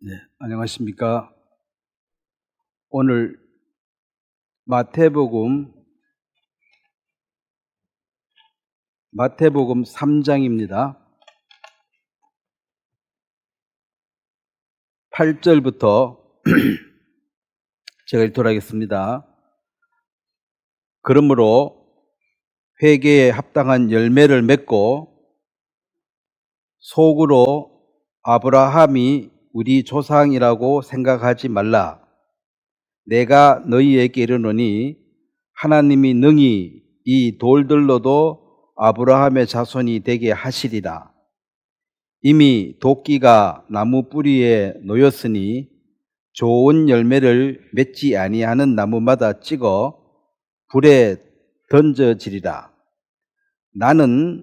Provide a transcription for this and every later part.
네, 안녕하십니까. 오늘 마태복음 3장입니다. 8절부터 제가 읽도록 하겠습니다. 그러므로 회개에 합당한 열매를 맺고 속으로 아브라함이 우리 조상이라고 생각하지 말라. 내가 너희에게 이르노니 하나님이 능히 이 돌들로도 아브라함의 자손이 되게 하시리라. 이미 도끼가 나무 뿌리에 놓였으니 좋은 열매를 맺지 아니하는 나무마다 찍어 불에 던져지리라. 나는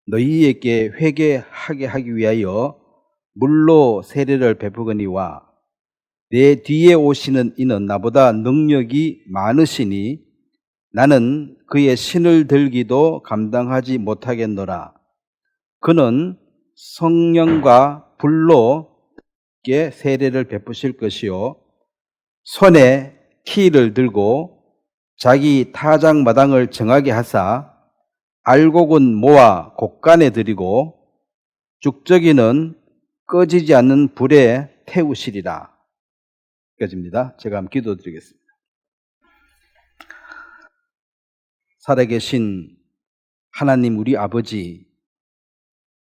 너희에게 회개하게 하기 위하여 물로 세례를 베푸거니와 내 뒤에 오시는 이는 나보다 능력이 많으시니 나는 그의 신을 들기도 감당하지 못하겠노라. 그는 성령과 불로 세례를 베푸실 것이요 손에 키를 들고 자기 타작마당을 정하게 하사 알곡은 모아 곡간에 들이고 죽저기는 꺼지지 않는 불에 태우시리라. 여기까지입니다. 제가 한번 기도드리겠습니다. 살아계신 하나님 우리 아버지,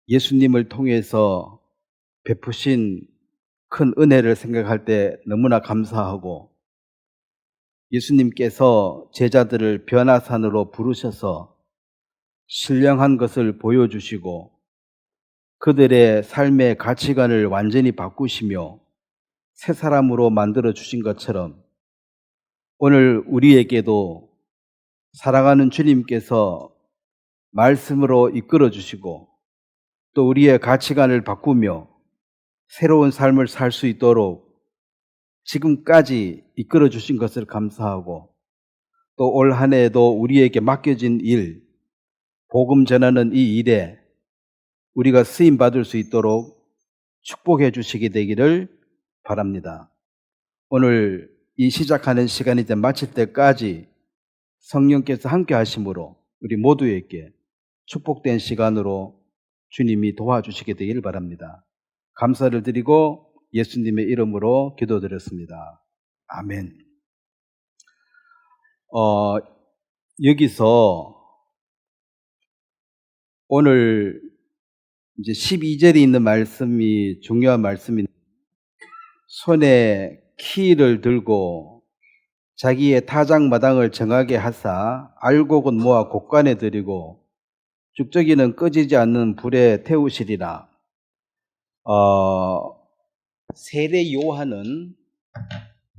예수님을 통해서 베푸신 큰 은혜를 생각할 때 너무나 감사하고, 예수님께서 제자들을 변화산으로 부르셔서 신령한 것을 보여주시고 그들의 삶의 가치관을 완전히 바꾸시며 새 사람으로 만들어 주신 것처럼 오늘 우리에게도 사랑하는 주님께서 말씀으로 이끌어 주시고 또 우리의 가치관을 바꾸며 새로운 삶을 살 수 있도록 지금까지 이끌어 주신 것을 감사하고, 또 올 한 해에도 우리에게 맡겨진 일, 복음 전하는 이 일에 우리가 쓰임 받을 수 있도록 축복해 주시게 되기를 바랍니다. 오늘 이 시작하는 시간이 이제 마칠 때까지 성령께서 함께 하심으로 우리 모두에게 축복된 시간으로 주님이 도와주시게 되기를 바랍니다. 감사를 드리고 예수님의 이름으로 기도드렸습니다. 아멘. 여기서 오늘 이제 12절에 있는 말씀이 중요한 말씀인데, 손에 키를 들고 자기의 타작마당을 정하게 하사 알곡은 모아 곡간에 들이고 죽저기는 꺼지지 않는 불에 태우시리라. 세례 요한은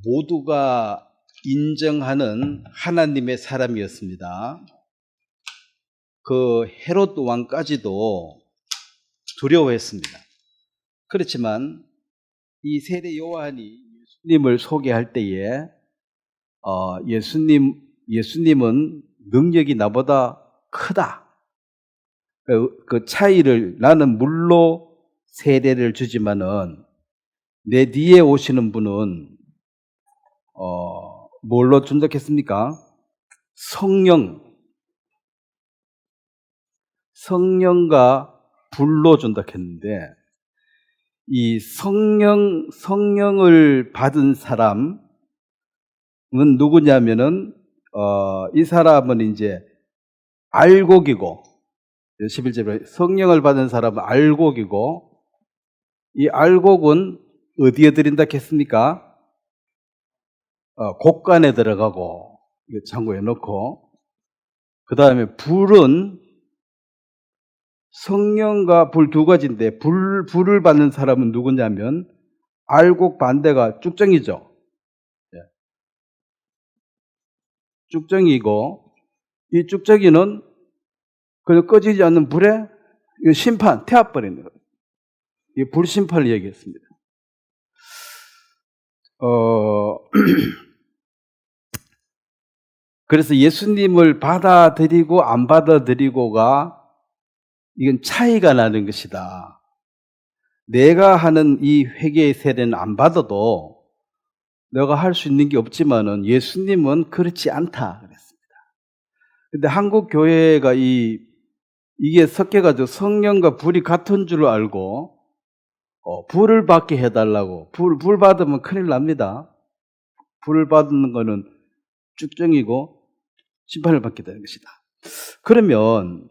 모두가 인정하는 하나님의 사람이었습니다. 그 헤롯 왕까지도 두려워했습니다. 그렇지만 이 세례 요한이 예수님을 소개할 때에 예수님은 능력이 나보다 크다. 그 차이를, 나는 물로 세례를 주지만은 내 뒤에 오시는 분은 뭘로 준다했습니까? 성령과 불로 준다했는데, 이 성령을 받은 사람은 누구냐면은 이 사람은 이제 알곡이고, 11절에 성령을 받은 사람은 알곡이고, 이 알곡은 어디에 들인다 했습니까? 곡간에 들어가고, 이거 창고에 넣고, 그 다음에 불은 성령과 불 두 가지인데, 불을 받는 사람은 누구냐면 알곡 반대가 쭉정이죠. 쭉정이고, 이 쭉정이는 그냥 꺼지지 않는 불에 심판, 태워버리는 거예요. 이 불심판을 얘기했습니다. 그래서 예수님을 받아들이고 안 받아들이고가, 이건 차이가 나는 것이다. 내가 하는 이 회개의 세례는 안 받아도 내가 할 수 있는 게 없지만은 예수님은 그렇지 않다 그랬습니다. 근데 한국 교회가 이게 섞여가지고 성령과 불이 같은 줄 알고 불을 받게 해달라고. 불 받으면 큰일 납니다. 불을 받는 거는 쭉정이고 심판을 받게 되는 것이다. 그러면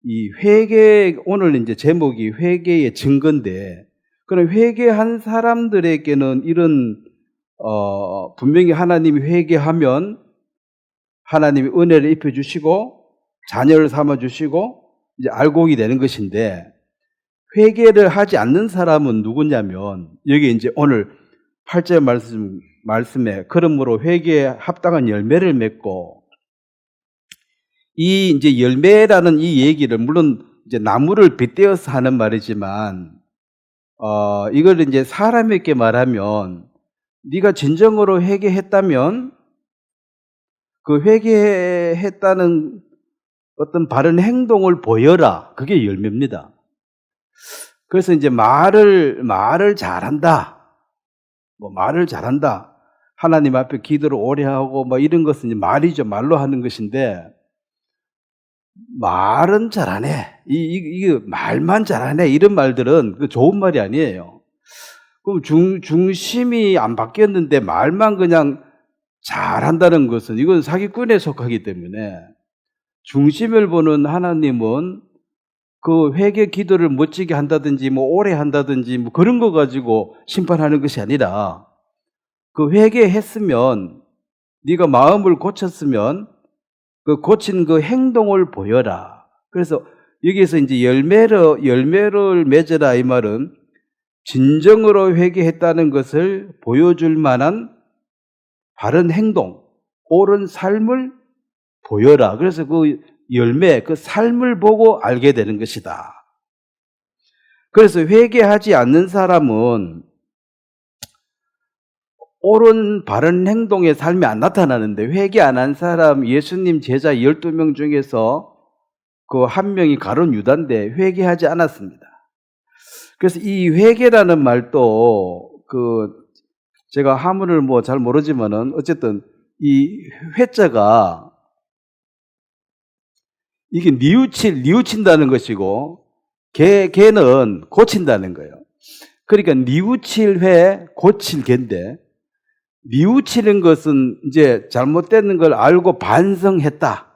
이 회개, 오늘 이제 제목이 회개의 증거인데, 그럼 회개한 사람들에게는 이런 분명히 하나님이 회개하면 하나님이 은혜를 입혀주시고 자녀를 삼아주시고 이제 알곡이 되는 것인데, 회개를 하지 않는 사람은 누구냐면, 여기 이제 오늘 8절 말씀에 그러므로 회개에 합당한 열매를 맺고, 이 이제 열매라는 이 얘기를 물론 이제 나무를 빗대어서 하는 말이지만, 이걸 이제 사람에게 말하면, 네가 진정으로 회개했다면 그 회개했다는 어떤 바른 행동을 보여라. 그게 열매입니다. 그래서 이제 말을 잘한다. 말을 잘한다. 하나님 앞에 기도를 오래 하고 이런 것은 이제 말이죠. 말로 하는 것인데, 말은 잘하네. 이게 말만 잘하네. 이런 말들은 그 좋은 말이 아니에요. 그럼 중심이 안 바뀌었는데 말만 그냥 잘한다는 것은 이건 사기꾼에 속하기 때문에, 중심을 보는 하나님은 그 회개 기도를 멋지게 한다든지 오래 한다든지 그런 거 가지고 심판하는 것이 아니라, 그 회개했으면, 네가 마음을 고쳤으면 그 고친 그 행동을 보여라. 그래서 여기에서 이제 열매를 맺어라 이 말은 진정으로 회개했다는 것을 보여줄 만한 바른 행동, 옳은 삶을 보여라. 그래서 그 열매, 그 삶을 보고 알게 되는 것이다. 그래서 회개하지 않는 사람은 옳은 바른 행동의 삶이 안 나타나는데, 회개 안 한 사람, 예수님 제자 12명 중에서 그 한 명이 가룟 유다인데 회개하지 않았습니다. 그래서 이 회개라는 말도 제가 하문을 잘 모르지만은 어쨌든 이 회자가 이게 뉘우친다는 것이고, 개는 고친다는 거예요. 그러니까 뉘우칠 회, 고칠 개인데, 뉘우치는 것은 이제 잘못되는 걸 알고 반성했다.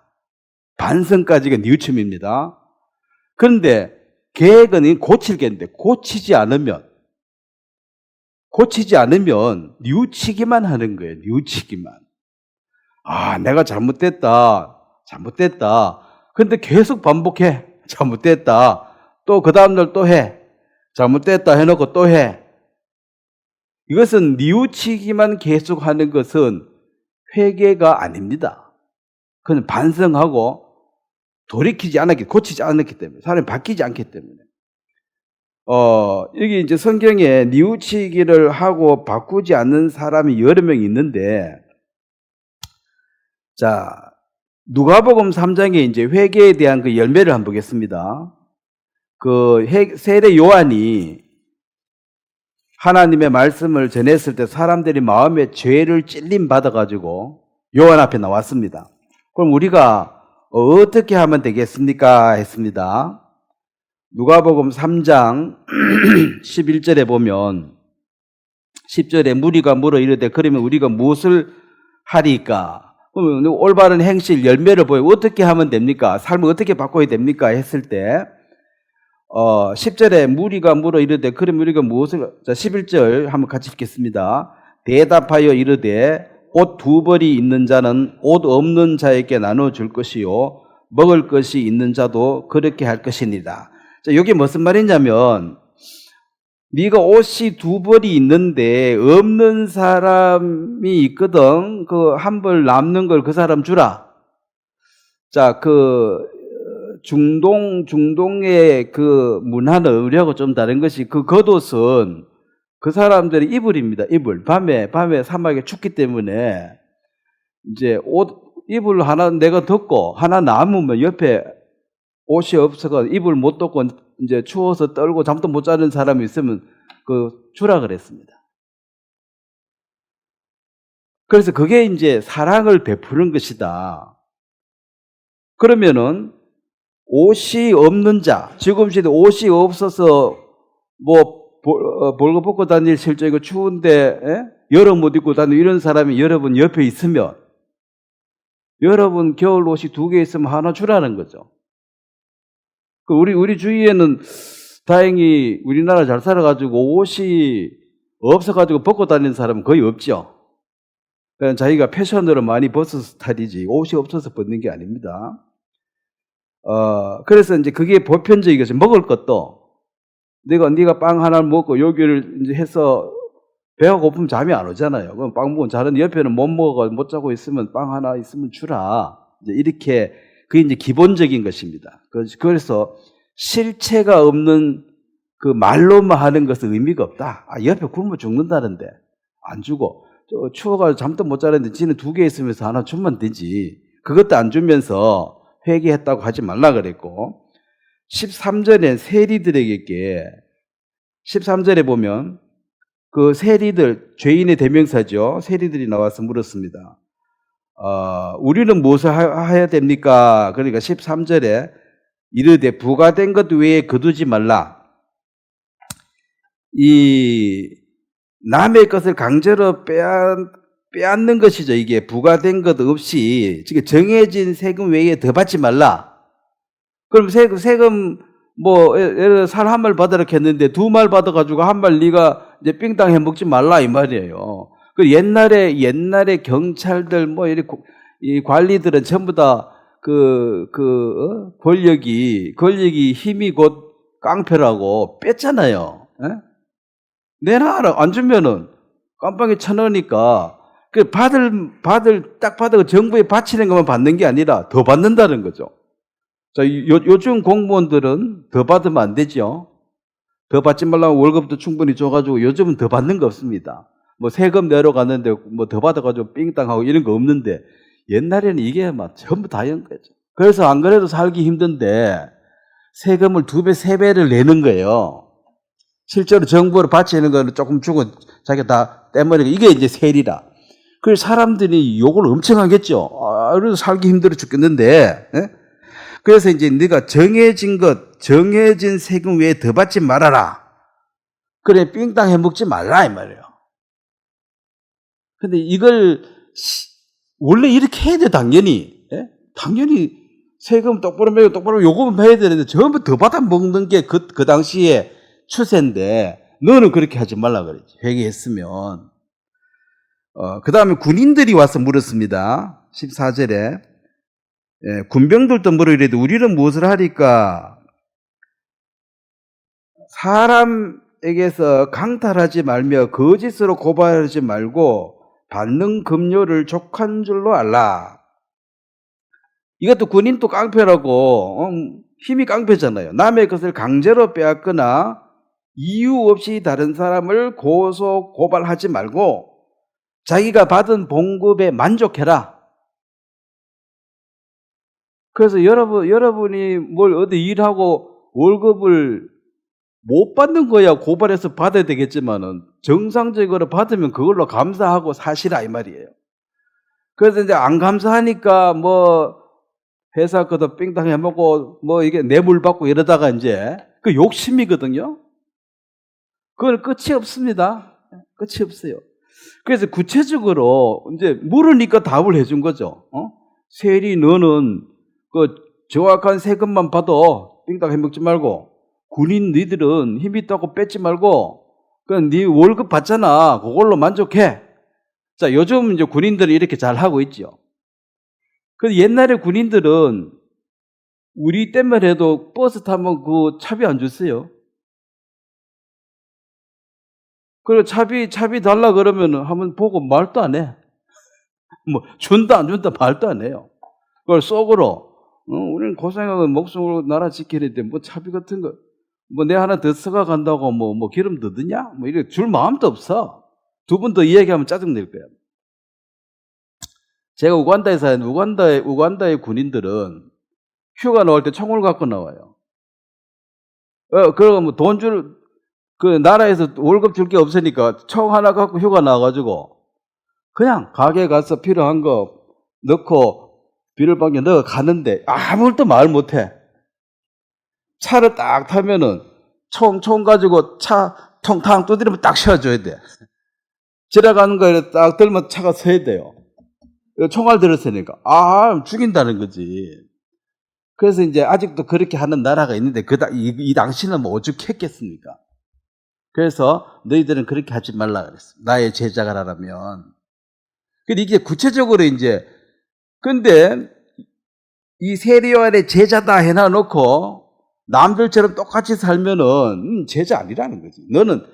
반성까지가 뉘우침입니다. 그런데 계획은 고칠 개인데, 고치지 않으면 뉘우치기만 하는 거예요. 뉘우치기만. 내가 잘못됐다. 근데 계속 반복해. 잘못됐다. 또 그 다음날 또 해. 잘못됐다 해놓고 또 해. 이것은 뉘우치기만 계속하는 것은 회개가 아닙니다. 그건 반성하고 고치지 않았기 때문에, 사람이 바뀌지 않기 때문에. 여기 이제 성경에 뉘우치기를 하고 바꾸지 않는 사람이 여러 명 있는데, 자, 누가복음 3장에 이제 회개에 대한 그 열매를 한번 보겠습니다. 그 세례 요한이 하나님의 말씀을 전했을 때 사람들이 마음에 죄를 찔림 받아가지고 요한 앞에 나왔습니다. 그럼 우리가 어떻게 하면 되겠습니까? 했습니다. 누가복음 3장 11절에 보면, 10절에 무리가 물어 이르되 그러면 우리가 무엇을 하리까? 그러면 올바른 행실 열매를 보여 어떻게 하면 됩니까? 삶을 어떻게 바꿔야 됩니까? 했을 때 10절에 무리가 물어 이르되 그러면 우리가 무엇을, 자 11절 한번 같이 읽겠습니다. 대답하여 이르되 옷 2벌이 있는 자는 옷 없는 자에게 나눠줄 것이요 먹을 것이 있는 자도 그렇게 할 것이니라. 자, 이게 무슨 말이냐면, 네가 옷이 2벌이 있는데 없는 사람이 있거든. 그 한 벌 남는 걸 그 사람 주라. 자, 중동의 그 문화는 우리하고 좀 다른 것이, 그 겉옷은 그 사람들의 이불입니다. 이불. 밤에 사막에 춥기 때문에 이제 이불 하나 내가 덮고 하나 남으면 옆에 옷이 없어서 이불 못 덮고 이제 추워서 떨고 잠도 못 자는 사람이 있으면 주라 그랬습니다. 그래서 그게 이제 사랑을 베푸는 것이다. 그러면은 옷이 없는 자, 지금 시대 옷이 없어서 볼거 벗고 다닐 실정이고 추운데 여름 옷 입고 다니는 이런 사람이 여러분 옆에 있으면 여러분 겨울 옷이 2개 있으면 하나 주라는 거죠. 우리 주위에는 다행히 우리나라 잘 살아가지고 옷이 없어가지고 벗고 다니는 사람은 거의 없죠. 그냥 자기가 패션으로 많이 벗은 스타일이지 옷이 없어서 벗는 게 아닙니다. 그래서 이제 그게 보편적이겠어요. 먹을 것도 네가 빵 하나 먹고 여기를 이제 해서 배가 고프면 잠이 안 오잖아요. 그럼 빵 먹으면 자는 옆에는 못 자고 있으면 빵 하나 있으면 주라. 이제 이렇게 그게 이제 기본적인 것입니다. 그래서 실체가 없는 그 말로만 하는 것은 의미가 없다. 옆에 굶어 죽는다는데 안 주고 추워가지고 잠도 못 자는데 지는 2개 있으면서 하나 주면 되지. 그것도 안 주면서 회개했다고 하지 말라 그랬고 13절에 세리들에게 13절에 보면 그 세리들 죄인의 대명사죠. 세리들이 나와서 물었습니다. 우리는 무엇을 해야 됩니까? 그러니까 13절에 이르되 부과된 것 외에 거두지 말라. 이 남의 것을 강제로 빼앗는 것이죠. 이게 부과된 것 없이 지금 정해진 세금 외에 더 받지 말라. 그럼 세금 예를 들어 살 한 말 받으라 했는데 2말 받아가지고 한 말 네가 이제 삥땅 해 먹지 말라 이 말이에요. 그 옛날에 경찰들 이 관리들은 전부 다 권력이 힘이 곧 깡패라고 뺐잖아요. 내놔라 안 주면은 깜빵에 쳐넣으니까 딱 받아가 정부에 바치는 것만 받는 게 아니라 더 받는다는 거죠. 자, 요즘 공무원들은 더 받으면 안 되죠. 더 받지 말라고 월급도 충분히 줘가지고 요즘은 더 받는 거 없습니다. 세금 내러 갔는데 더 받아가지고 삥땅하고 이런 거 없는데 옛날에는 이게 막 전부 다인 거죠. 그래서 안 그래도 살기 힘든데 세금을 2배, 3배를 내는 거예요. 실제로 정부로 바치는 거는 조금 주고 자기가 다 떼머리고 이게 이제 세리라. 그래서 사람들이 욕을 엄청 하겠죠. 그래도 살기 힘들어 죽겠는데. 그래서 이제 네가 정해진 세금 외에 더 받지 말아라. 그래 삥땅 해먹지 말라 이 말이에요. 근데 이걸 원래 이렇게 해야 돼 당연히. 당연히 세금 똑바로 매고 똑바로 요금은 해야 되는데 전부 더 받아 먹는 게 그 당시에 추세인데 너는 그렇게 하지 말라 그랬지. 회개했으면. 그 다음에 군인들이 와서 물었습니다. 14절에 군병들도 물으리되 우리는 무엇을 하리까? 사람에게서 강탈하지 말며 거짓으로 고발하지 말고 받는 급료를 족한 줄로 알라. 이것도 군인도 깡패라고 힘이 깡패잖아요. 남의 것을 강제로 빼앗거나 이유 없이 다른 사람을 고발하지 말고 자기가 받은 봉급에 만족해라. 그래서 여러분이 어디 일하고 월급을 못 받는 거야 고발해서 받아야 되겠지만은 정상적으로 받으면 그걸로 감사하고 사시라 이 말이에요. 그래서 이제 안 감사하니까 회사 것도 삥땅 해먹고 이게 뇌물 받고 이러다가 이제 그 욕심이거든요. 그건 끝이 없습니다. 끝이 없어요. 그래서 구체적으로 이제 물으니까 답을 해준 거죠. 세리 너는 정확한 세금만 받아 삥땅 해먹지 말고 군인 너희들은 힘 있다고 뺏지 말고 네 월급 받잖아. 그걸로 만족해. 자, 요즘 이제 군인들이 이렇게 잘 하고 있죠. 근데 옛날에 군인들은 우리 때만 해도 버스 타면 그 차비 안 줬어요. 그리고 차비 달라 그러면 한번 보고 말도 안 해. 준다 안 준다 말도 안 해요. 그걸 속으로 우리는 고생하고 목숨으로 나라 지키는데 차비 같은 거 내 하나 더 써가 간다고 기름 더 드냐? 이렇게 줄 마음도 없어. 2번 더 이야기하면 짜증낼 거야. 제가 우간다에 사는 우간다의 군인들은 휴가 나올 때 총을 갖고 나와요. 그러면 뭐 그 나라에서 월급 줄 게 없으니까 총 하나 갖고 휴가 나와가지고 그냥 가게 가서 필요한 거 넣고 비닐봉지에 넣어 가는데 아무것도 말 못해. 차를 딱 타면은 총 가지고 차 통탕 두드리면 딱 세워줘야 돼. 지나가는 거에 딱 들면 차가 서야 돼요. 총알 들었으니까. 죽인다는 거지. 그래서 이제 아직도 그렇게 하는 나라가 있는데 이 당시는 뭐 오죽했겠습니까? 그래서 너희들은 그렇게 하지 말라 그랬어. 나의 제자가 라면. 근데 이게 구체적으로 이제 근데 이 세리요한의 제자다 해놔놓고 남들처럼 똑같이 살면은 제자 아니라는 거지. 너는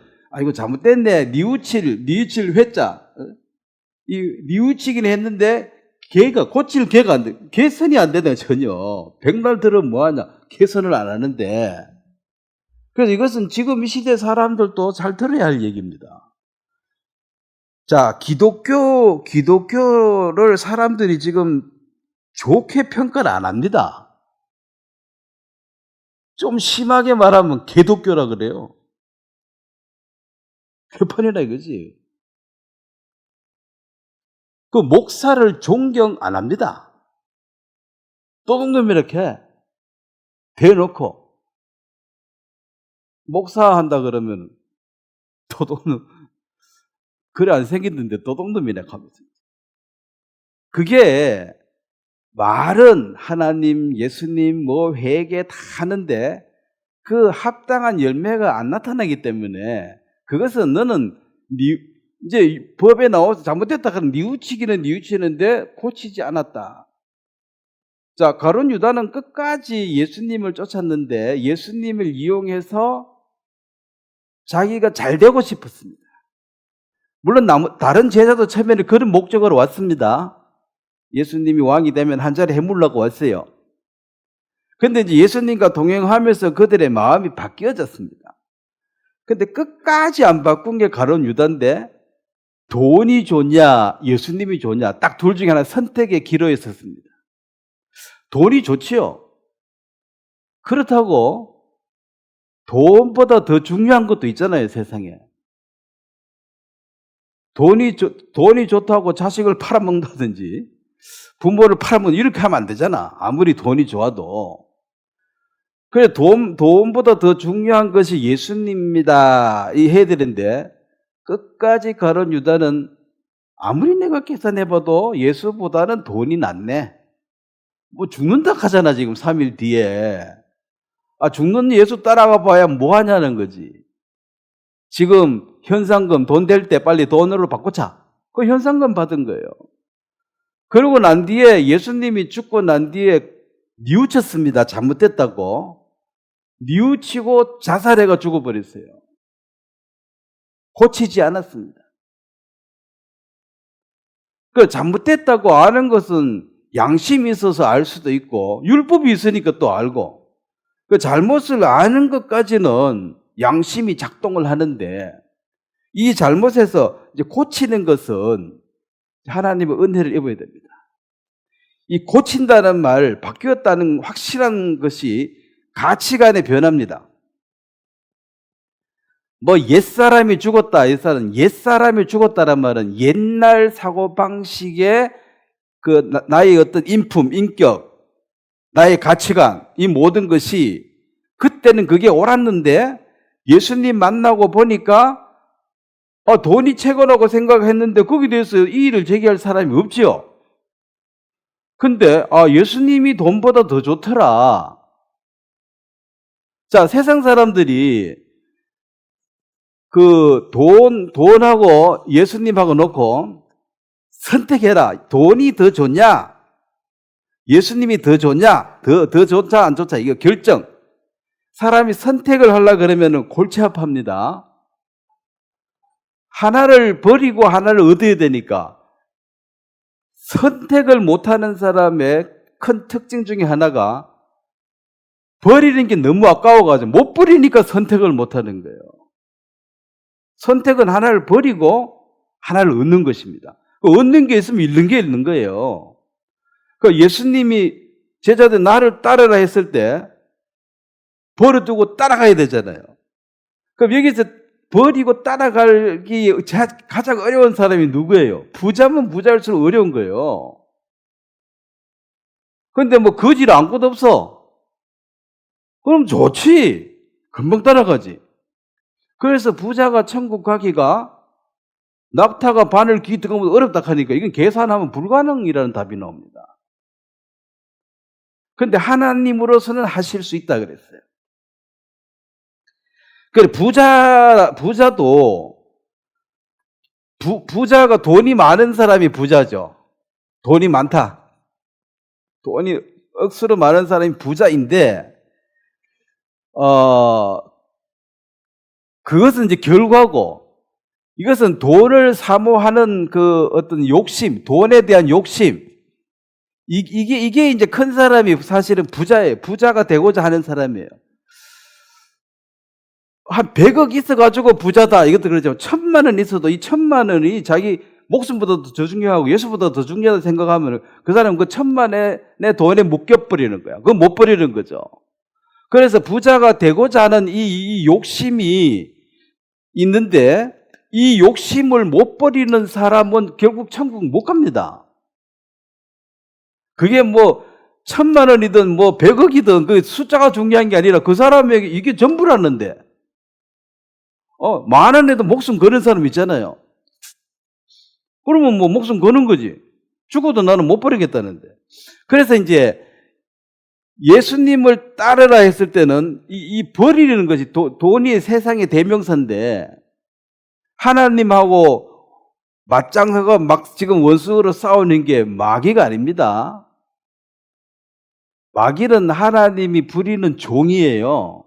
이거 잘못됐네. 뉘우칠 회자. 뉘우치긴 했는데 고칠 개가 안 돼. 개선이 안 되네 전혀. 백날 들으면 뭐하냐. 개선을 안 하는데. 그래서 이것은 지금 이 시대 사람들도 잘 들어야 할 얘기입니다. 자, 기독교를 사람들이 지금 좋게 평가를 안 합니다. 좀 심하게 말하면 개독교라 그래요. 개판이라 이거지. 그 목사를 존경 안 합니다. 도둑놈 이렇게 대놓고 목사 한다 그러면 도둑놈 그래 안 생겼는데 도둑놈이네 하면서. 그게 말은 하나님, 예수님, 회개 다 하는데 그 합당한 열매가 안 나타나기 때문에 그것은 너는 이제 법에 나와서 잘못됐다 그러면 뉘우치기는 뉘우치는데 고치지 않았다. 자, 가룟 유다는 끝까지 예수님을 쫓았는데 예수님을 이용해서 자기가 잘 되고 싶었습니다. 물론 다른 제자도 처음에는 그런 목적으로 왔습니다. 예수님이 왕이 되면 한 자리 해물라고 왔어요. 근데 이제 예수님과 동행하면서 그들의 마음이 바뀌어졌습니다. 근데 끝까지 안 바꾼 게 가룟 유다인데 돈이 좋냐 예수님이 좋냐 딱 둘 중에 하나 선택의 기로에 섰습니다. 돈이 좋지요. 그렇다고 돈보다 더 중요한 것도 있잖아요, 세상에. 돈이 좋다고 자식을 팔아먹는다든지 부모를 팔아먹는 이렇게 하면 안 되잖아. 아무리 돈이 좋아도. 그래 돈보다 더 중요한 것이 예수님입니다. 이 해야 되는데 끝까지 가룟 유다는 아무리 내가 계산해봐도 예수보다는 돈이 낫네. 뭐 죽는다 하잖아 지금 3일 뒤에. 죽는 예수 따라가 봐야 뭐 하냐는 거지. 지금 현상금 돈 될 때 빨리 돈으로 바꾸자. 그 현상금 받은 거예요. 그러고 난 뒤에 예수님이 죽고 난 뒤에 뉘우쳤습니다. 잘못됐다고. 뉘우치고 자살해가 죽어버렸어요. 고치지 않았습니다. 그 잘못됐다고 아는 것은 양심이 있어서 알 수도 있고 율법이 있으니까 또 알고 그 잘못을 아는 것까지는 양심이 작동을 하는데 이 잘못에서 이제 고치는 것은 하나님의 은혜를 입어야 됩니다. 이 고친다는 말, 바뀌었다는 확실한 것이 가치관의 변화입니다. 옛사람이 죽었다. 옛사람이 죽었다는 말은 옛날 사고방식의 나의 어떤 인품, 인격, 나의 가치관, 이 모든 것이 그때는 그게 옳았는데 예수님 만나고 보니까 돈이 최고라고 생각했는데 거기에 대해서 이의를 제기할 사람이 없지요. 근데 예수님이 돈보다 더 좋더라. 자, 세상 사람들이 돈하고 예수님하고 놓고 선택해라. 돈이 더 좋냐? 예수님이 더 좋냐? 더 좋자 안 좋자 이거 결정. 사람이 선택을 하려고 그러면 골치 아파합니다. 하나를 버리고 하나를 얻어야 되니까 선택을 못하는 사람의 큰 특징 중에 하나가 버리는 게 너무 아까워가지고 못 버리니까 선택을 못하는 거예요. 선택은 하나를 버리고 하나를 얻는 것입니다. 얻는 게 있으면 잃는 게 있는 거예요. 예수님이 제자들 나를 따르라 했을 때 버려두고 따라가야 되잖아요. 그럼 여기서 버리고 따라가기 가장 어려운 사람이 누구예요? 부자면 부자일수록 어려운 거예요. 그런데 뭐 거지를 아무것도 없어. 그럼 좋지. 금방 따라가지. 그래서 부자가 천국 가기가 낙타가 바늘 귀 들어가면 어렵다 하니까 이건 계산하면 불가능이라는 답이 나옵니다. 그런데 하나님으로서는 하실 수 있다 그랬어요. 그래 부자도 부자가 돈이 많은 사람이 부자죠. 돈이 많다. 돈이 억수로 많은 사람이 부자인데 그것은 이제 결과고, 이것은 돈을 사모하는 그 어떤 욕심, 돈에 대한 욕심, 이게 이제 큰 사람이 사실은 부자예요. 부자가 되고자 하는 사람이에요. 한 100억 있어가지고 부자다, 이것도 그러죠. 1000만 원 있어도 이 1000만 원이 자기 목숨보다도 더 중요하고 예수보다 더 중요하다 생각하면 그 사람은 그 1000만 원의 돈에 묶여버리는 거야. 그건 못 버리는 거죠. 그래서 부자가 되고자 하는 이 욕심이 있는데, 이 욕심을 못 버리는 사람은 결국 천국 못 갑니다. 그게 뭐 1000만 원이든 뭐 100억이든 그 숫자가 중요한 게 아니라 그 사람에게 이게 전부라는데, 만 원에도 목숨 거는 사람 있잖아요. 그러면 뭐 목숨 거는 거지. 죽어도 나는 못 버리겠다는데. 그래서 이제 예수님을 따르라 했을 때는 이 버리는 것이 돈이 세상의 대명사인데, 하나님하고 맞짱서가 막 지금 원수로 싸우는 게 마귀가 아닙니다. 마귀는 하나님이 부리는 종이에요.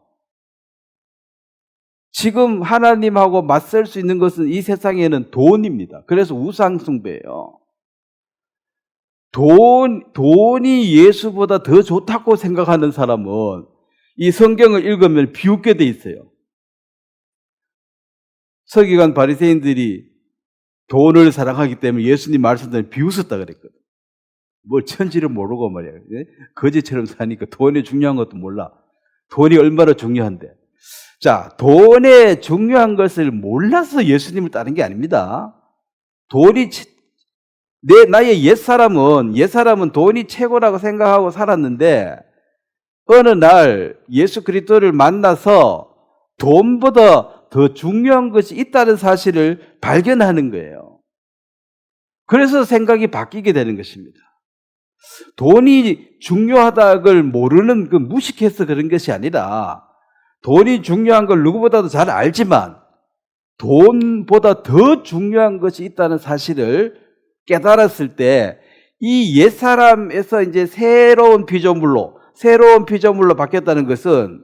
지금 하나님하고 맞설 수 있는 것은 이 세상에는 돈입니다. 그래서 우상숭배예요. 돈이 예수보다 더 좋다고 생각하는 사람은 이 성경을 읽으면 비웃게 돼 있어요. 서기관 바리새인들이 돈을 사랑하기 때문에 예수님 말씀대로 비웃었다 그랬거든. 뭘 천지를 모르고 말이야. 거지처럼 사니까 돈이 중요한 것도 몰라. 돈이 얼마나 중요한데. 자, 돈의 중요한 것을 몰라서 예수님을 따른 게 아닙니다. 나의 옛사람은 돈이 최고라고 생각하고 살았는데, 어느 날 예수 그리스도를 만나서 돈보다 더 중요한 것이 있다는 사실을 발견하는 거예요. 그래서 생각이 바뀌게 되는 것입니다. 돈이 중요하다를 모르는, 무식해서 그런 것이 아니라, 돈이 중요한 걸 누구보다도 잘 알지만 돈보다 더 중요한 것이 있다는 사실을 깨달았을 때, 이 옛사람에서 이제 새로운 피조물로 바뀌었다는 것은,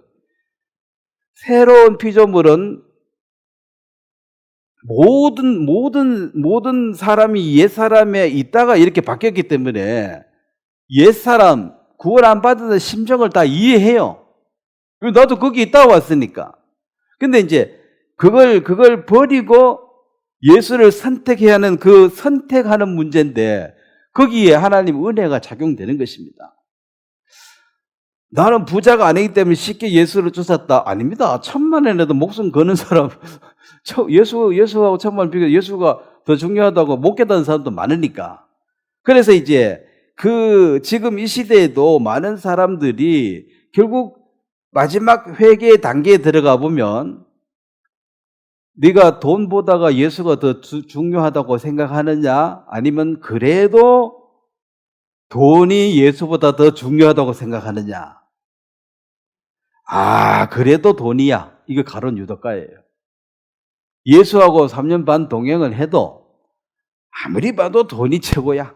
새로운 피조물은 모든 사람이 옛사람에 있다가 이렇게 바뀌었기 때문에 옛사람, 구원 안 받은 심정을 다 이해해요. 나도 거기 있다 왔으니까. 근데 이제 그걸 버리고 예수를 선택해야 하는 그 선택하는 문제인데, 거기에 하나님 은혜가 작용되는 것입니다. 나는 부자가 아니기 때문에 쉽게 예수를 쫓았다. 아닙니다. 1000만 원에도 목숨 거는 사람, 예수하고 1000만 원 비교, 예수가 더 중요하다고 못 깨닫는 사람도 많으니까. 그래서 이제 지금 이 시대에도 많은 사람들이 결국 마지막 회개 단계에 들어가 보면, 네가 돈보다가 예수가 더 중요하다고 생각하느냐, 아니면 그래도 돈이 예수보다 더 중요하다고 생각하느냐. 그래도 돈이야. 이거 가론 유다가예요. 예수하고 3년 반 동행을 해도 아무리 봐도 돈이 최고야.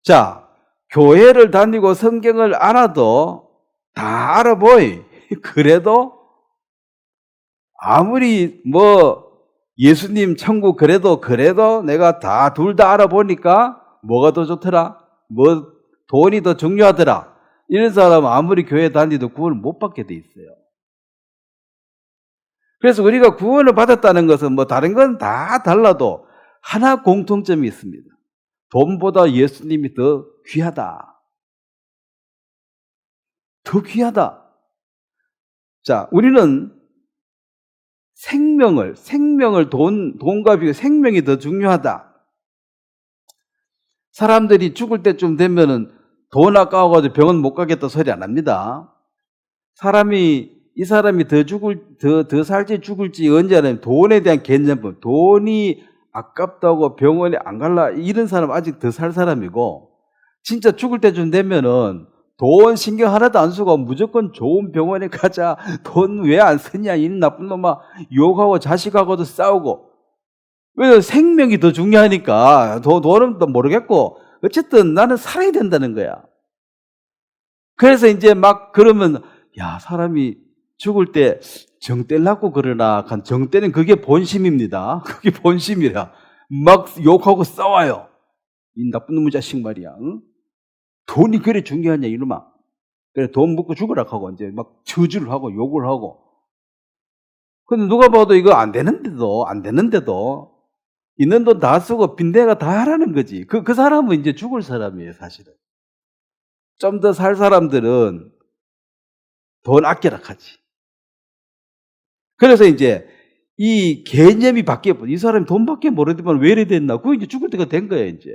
자, 교회를 다니고 성경을 알아도 다 알아보이. 그래도 아무리 예수님 천국 그래도 내가 둘 다 알아보니까 뭐가 더 좋더라? 돈이 더 중요하더라? 이런 사람은 아무리 교회 다니도 구원을 못 받게 돼 있어요. 그래서 우리가 구원을 받았다는 것은 다른 건 다 달라도 하나 공통점이 있습니다. 돈보다 예수님이 더 귀하다. 더 귀하다. 자, 우리는 생명을 돈과 비교 생명이 더 중요하다. 사람들이 죽을 때쯤 되면은 돈 아까워가지고 병원 못 가겠다 소리 안 합니다. 이 사람이 더 살지 죽을지 언제 하냐면 돈에 대한 개념은 돈이 아깝다고 병원에 안 갈라 이런 사람 아직 더 살 사람이고, 진짜 죽을 때쯤 되면은 돈 신경 하나도 안 쓰고 무조건 좋은 병원에 가자, 돈 왜 안 쓰냐, 이 나쁜 놈아, 욕하고 자식하고도 싸우고. 왜? 생명이 더 중요하니까. 돈은 또 모르겠고 어쨌든 나는 살아야 된다는 거야. 그래서 이제 막 그러면, 야, 사람이 죽을 때 정 떼려고 그러나, 정 떼는 그게 본심입니다. 그게 본심이라 막 욕하고 싸워요. 이 나쁜 놈의 자식 말이야. 응? 돈이 그래 중요하냐 이놈아. 그래 돈 먹고 죽으라 하고 이제 막 저주를 하고 욕을 하고. 근데 누가 봐도 이거 안 되는데도 있는 돈 다 쓰고 빈대가 다 하라는 거지. 그 사람은 이제 죽을 사람이에요, 사실은. 좀 더 살 사람들은 돈 아껴라 하지. 그래서 이제 이 개념이 바뀌어버려. 이 사람이 돈밖에 모르지만 왜 이래 됐나? 그거 이제 죽을 때가 된 거예요, 이제.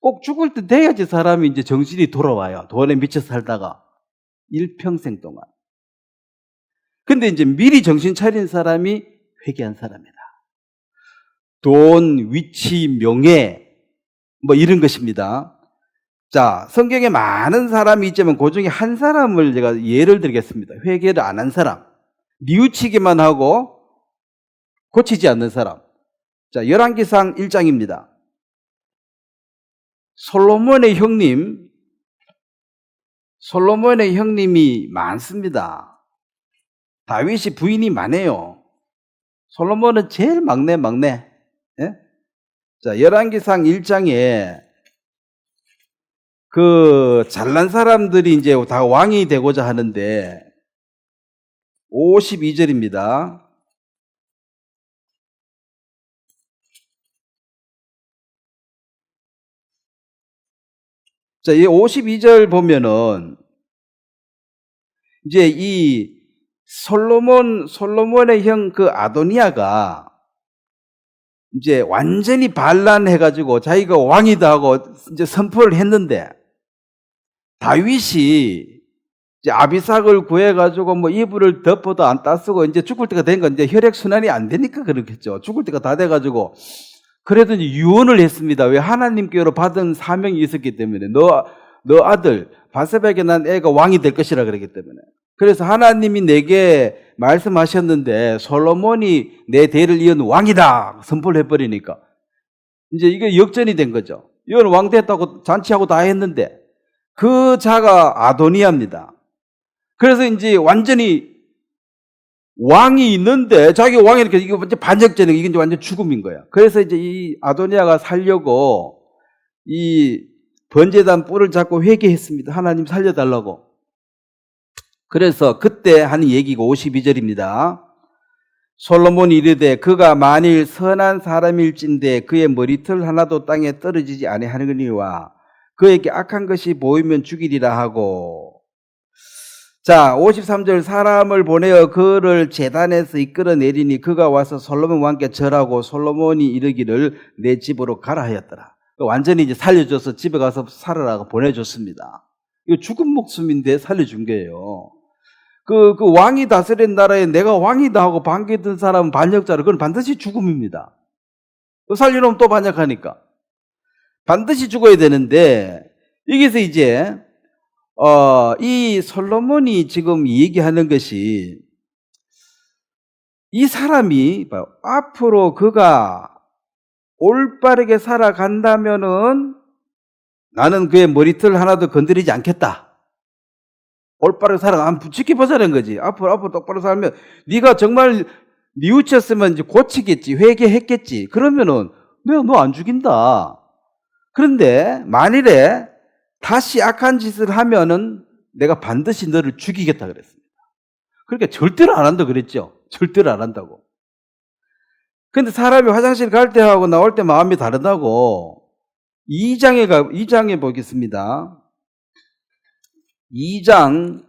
꼭 죽을 때 돼야지 사람이 이제 정신이 돌아와요. 돈에 미쳐 살다가. 일평생 동안. 근데 이제 미리 정신 차린 사람이 회개한 사람이다. 돈, 위치, 명예, 뭐 이런 것입니다. 자, 성경에 많은 사람이 있지만 그 중에 한 사람을 제가 예를 들겠습니다. 회개를 안 한 사람. 뉘우치기만 하고 고치지 않는 사람. 자, 열왕기상 1장입니다. 솔로몬의 형님이 많습니다. 다윗이 부인이 많아요. 솔로몬은 제일 막내. 예? 자, 열왕기상 1장에 그 잘난 사람들이 이제 다 왕이 되고자 하는데 52절입니다. 자, 이 52절 보면은 이제 이 솔로몬의 형 그 아도니아가 이제 완전히 반란해가지고 자기가 왕이다 하고 이제 선포를 했는데, 다윗이 이제 아비삭을 구해가지고 뭐 이불을 덮어도 안 따쓰고 이제 죽을 때가 된 건 이제 혈액순환이 안 되니까 그렇겠죠. 죽을 때가 다 돼가지고 그래도 이제 유언을 했습니다. 왜? 하나님께로 받은 사명이 있었기 때문에. 너 아들 바세바에게 난 애가 왕이 될 것이라 그랬기 때문에. 그래서 하나님이 내게 말씀하셨는데 솔로몬이 내 대를 이은 왕이다 선포를 해버리니까 이제 이게 역전이 된 거죠. 이건 왕 됐다고 잔치하고 다 했는데 그 자가 아도니아입니다. 그래서 이제 완전히 왕이 있는데 자기 왕이니까 이게 완전 반역죄는 이게 이제 완전 죽음인 거야. 그래서 이제 이 아도니아가 살려고 이 번제단 뿔을 잡고 회개했습니다. 하나님 살려달라고. 그래서 그때 하는 얘기가 52절입니다. 솔로몬이 이르되 그가 만일 선한 사람일진데 그의 머리털 하나도 땅에 떨어지지 아니하느니와 그에게 악한 것이 보이면 죽이리라 하고. 자, 53절 사람을 보내어 그를 제단에서 이끌어 내리니 그가 와서 솔로몬 왕께 절하고 솔로몬이 이르기를 내 집으로 가라 하였더라. 완전히 이제 살려줘서 집에 가서 살아라고 보내줬습니다. 이거 죽은 목숨인데 살려준 거예요. 그 왕이 다스린 나라에 내가 왕이다 하고 반기던 사람은 반역자로 그건 반드시 죽음입니다. 살려놓으면 또 반역하니까 반드시 죽어야 되는데, 여기서 이제 이 솔로몬이 지금 얘기하는 것이 이 사람이 앞으로 그가 올바르게 살아간다면은 나는 그의 머리털 하나도 건드리지 않겠다. 올바르게 살아가면 지켜보자는 거지. 앞으로 똑바로 살면 네가 정말 뉘우쳤으면 이제 고치겠지, 회개했겠지. 그러면은 내가 너 안 죽인다. 그런데 만일에 다시 악한 짓을 하면은 내가 반드시 너를 죽이겠다 그랬습니다. 그러니까 절대로 안 한다 그랬죠. 절대로 안 한다고. 근데 사람이 화장실 갈 때 하고 나올 때 마음이 다르다고. 2장에 보겠습니다. 2장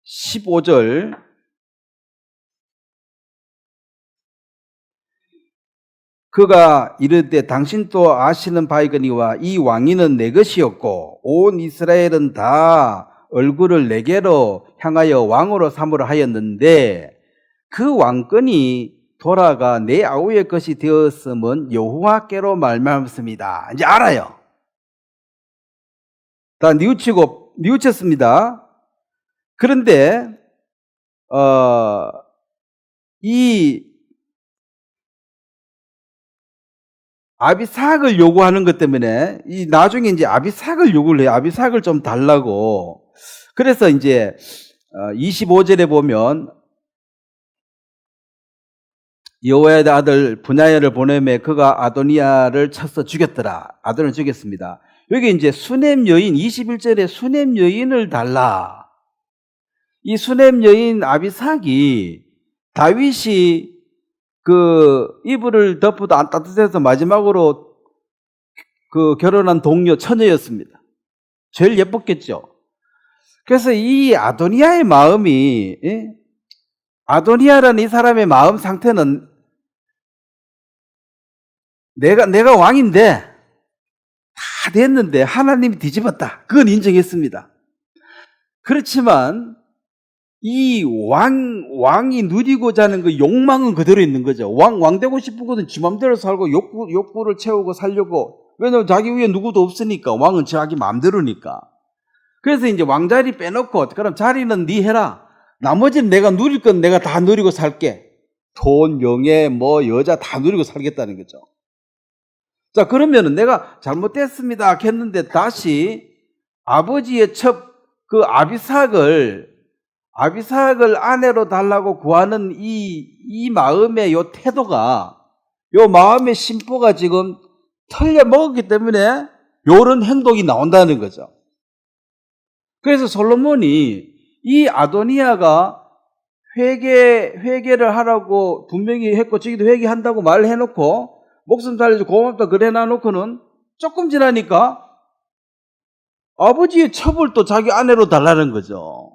15절 그가 이르되 당신도 아시는 바이거니와 이 왕위는 내 것이었고 온 이스라엘은 다 얼굴을 내게로 향하여 왕으로 삼으려 하였는데 그 왕권이 돌아가 내 아우의 것이 되었음은 여호와께로 말미암았습니다. 이제 알아요. 다 뉘우쳤습니다. 그런데 이 아비삭을 요구하는 것 때문에 이 나중에 이제 아비삭을 요구를 해요. 아비삭을 좀 달라고. 그래서 이제 25절에 보면 여호와의 아들 분야야를 보내매 그가 아도니아를 쳐서 죽였더라. 아도니아를 죽였습니다. 여기 이제 수넴 여인 21절에 수넴 여인을 달라. 이 수넴 여인 아비삭이 다윗이 그 이불을 덮어도 안 따뜻해서 마지막으로 그 결혼한 동료 처녀였습니다. 제일 예뻤겠죠. 그래서 이 아도니아의 마음이 아도니아라는 이 사람의 마음 상태는 내가 왕인데 다 됐는데 하나님이 뒤집었다. 그건 인정했습니다. 그렇지만 이 왕이 누리고자 하는 그 욕망은 그대로 있는 거죠. 왕 되고 싶은 지 맘대로 살고 욕구를 채우고 살려고. 왜냐면 자기 위에 누구도 없으니까. 왕은 자기 마음대로니까. 그래서 이제 왕자리 빼놓고 그럼 자리는 네 해라. 나머지는 내가 누릴 건 내가 다 누리고 살게. 돈, 명예, 여자 다 누리고 살겠다는 거죠. 자, 그러면은 내가 잘못됐습니다 했는데 다시 아버지의 그 아비삭을 아내로 달라고 구하는 이 마음의 요 태도가, 요 마음의 심보가 지금 털려 먹었기 때문에 요런 행동이 나온다는 거죠. 그래서 솔로몬이 이 아도니아가 회개를 하라고 분명히 했고, 저기도 회개한다고 말을 해놓고, 목숨 살려줘 고맙다 그래 놔놓고는 조금 지나니까 아버지의 첩을 또 자기 아내로 달라는 거죠.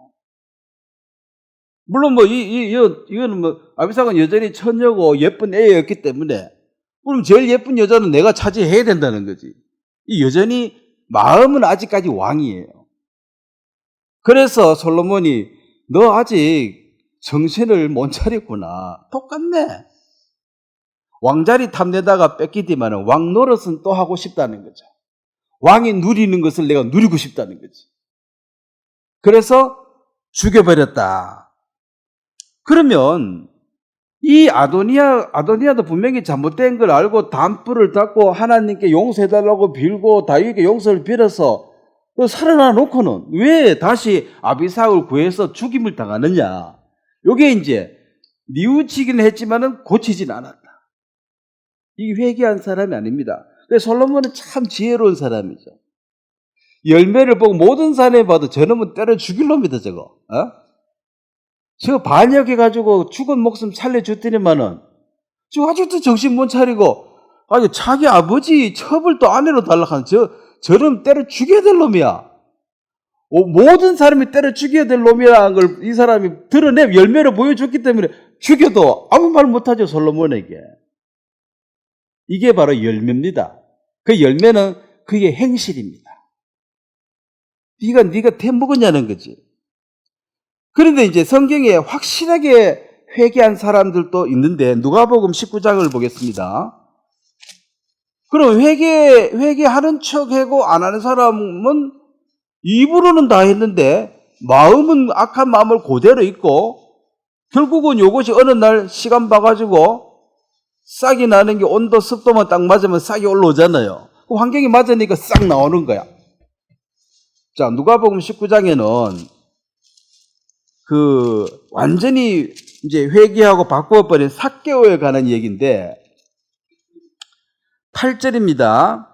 물론 이거는 아비삭은 여전히 처녀고 예쁜 애였기 때문에, 그럼 제일 예쁜 여자는 내가 차지해야 된다는 거지. 이 여전히 마음은 아직까지 왕이에요. 그래서 솔로몬이 너 아직 정신을 못 차렸구나. 똑같네. 왕자리 탐내다가 뺏기지만 왕 노릇은 또 하고 싶다는 거죠. 왕이 누리는 것을 내가 누리고 싶다는 거지. 그래서 죽여버렸다. 그러면 이 아도니아도 분명히 잘못된 걸 알고 담불을 닦고 하나님께 용서해달라고 빌고 다윗에게 용서를 빌어서 살아나 놓고는 왜 다시 아비삭을 구해서 죽임을 당하느냐. 이게 이제 뉘우치긴 했지만은 고치진 않았다. 이 회개한 사람이 아닙니다. 솔로몬은 참 지혜로운 사람이죠. 열매를 보고 모든 사람이 봐도 저놈은 때려 죽일 놈이다 저거. 저거 반역해가지고 죽은 목숨 살려줬더니만은 지금 아직도 정신 못 차리고 자기 아버지 첩을 또 아내로 달라하는 저놈 때려 죽여야 될 놈이야. 모든 사람이 때려 죽여야 될 놈이라는 걸 이 사람이 드러내 열매를 보여줬기 때문에 죽여도 아무 말 못하죠 솔로몬에게. 이게 바로 열매입니다. 그 열매는 그게 행실입니다. 네가 태먹었냐는 거지. 그런데 이제 성경에 확실하게 회개한 사람들도 있는데 누가복음 19장을 보겠습니다. 그럼 회개하는 척하고 안 하는 사람은 입으로는 다 했는데 마음은 악한 마음을 그대로 있고 결국은 이것이 어느 날 시간 봐가지고 싹이 나는 게 온도 습도만 딱 맞으면 싹이 올라오잖아요. 그 환경이 맞으니까 싹 나오는 거야. 자, 누가복음 19장에는 완전히 이제 회개하고 바꾸어버린 삭개오에 관한 얘기인데 8절입니다.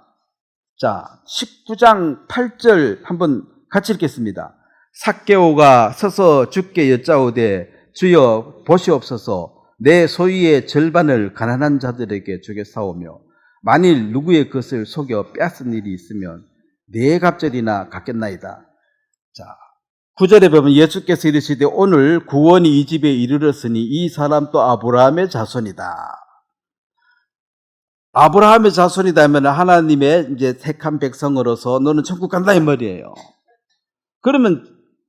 자, 19장 8절 한번 같이 읽겠습니다. 삭개오가 서서 주께 여짜오되 주여 보시옵소서 내 소유의 절반을 가난한 자들에게 주게 사오며 만일 누구의 것을 속여 빼앗은 일이 있으면 네 갑절이나 갚겠나이다. 자, 9절에 보면 예수께서 이르시되 오늘 구원이 이 집에 이르렀으니 이 사람도 아브라함의 자손이다. 아브라함의 자손이다 하면 하나님의 이제 택한 백성으로서 너는 천국 간다 이 말이에요. 그러면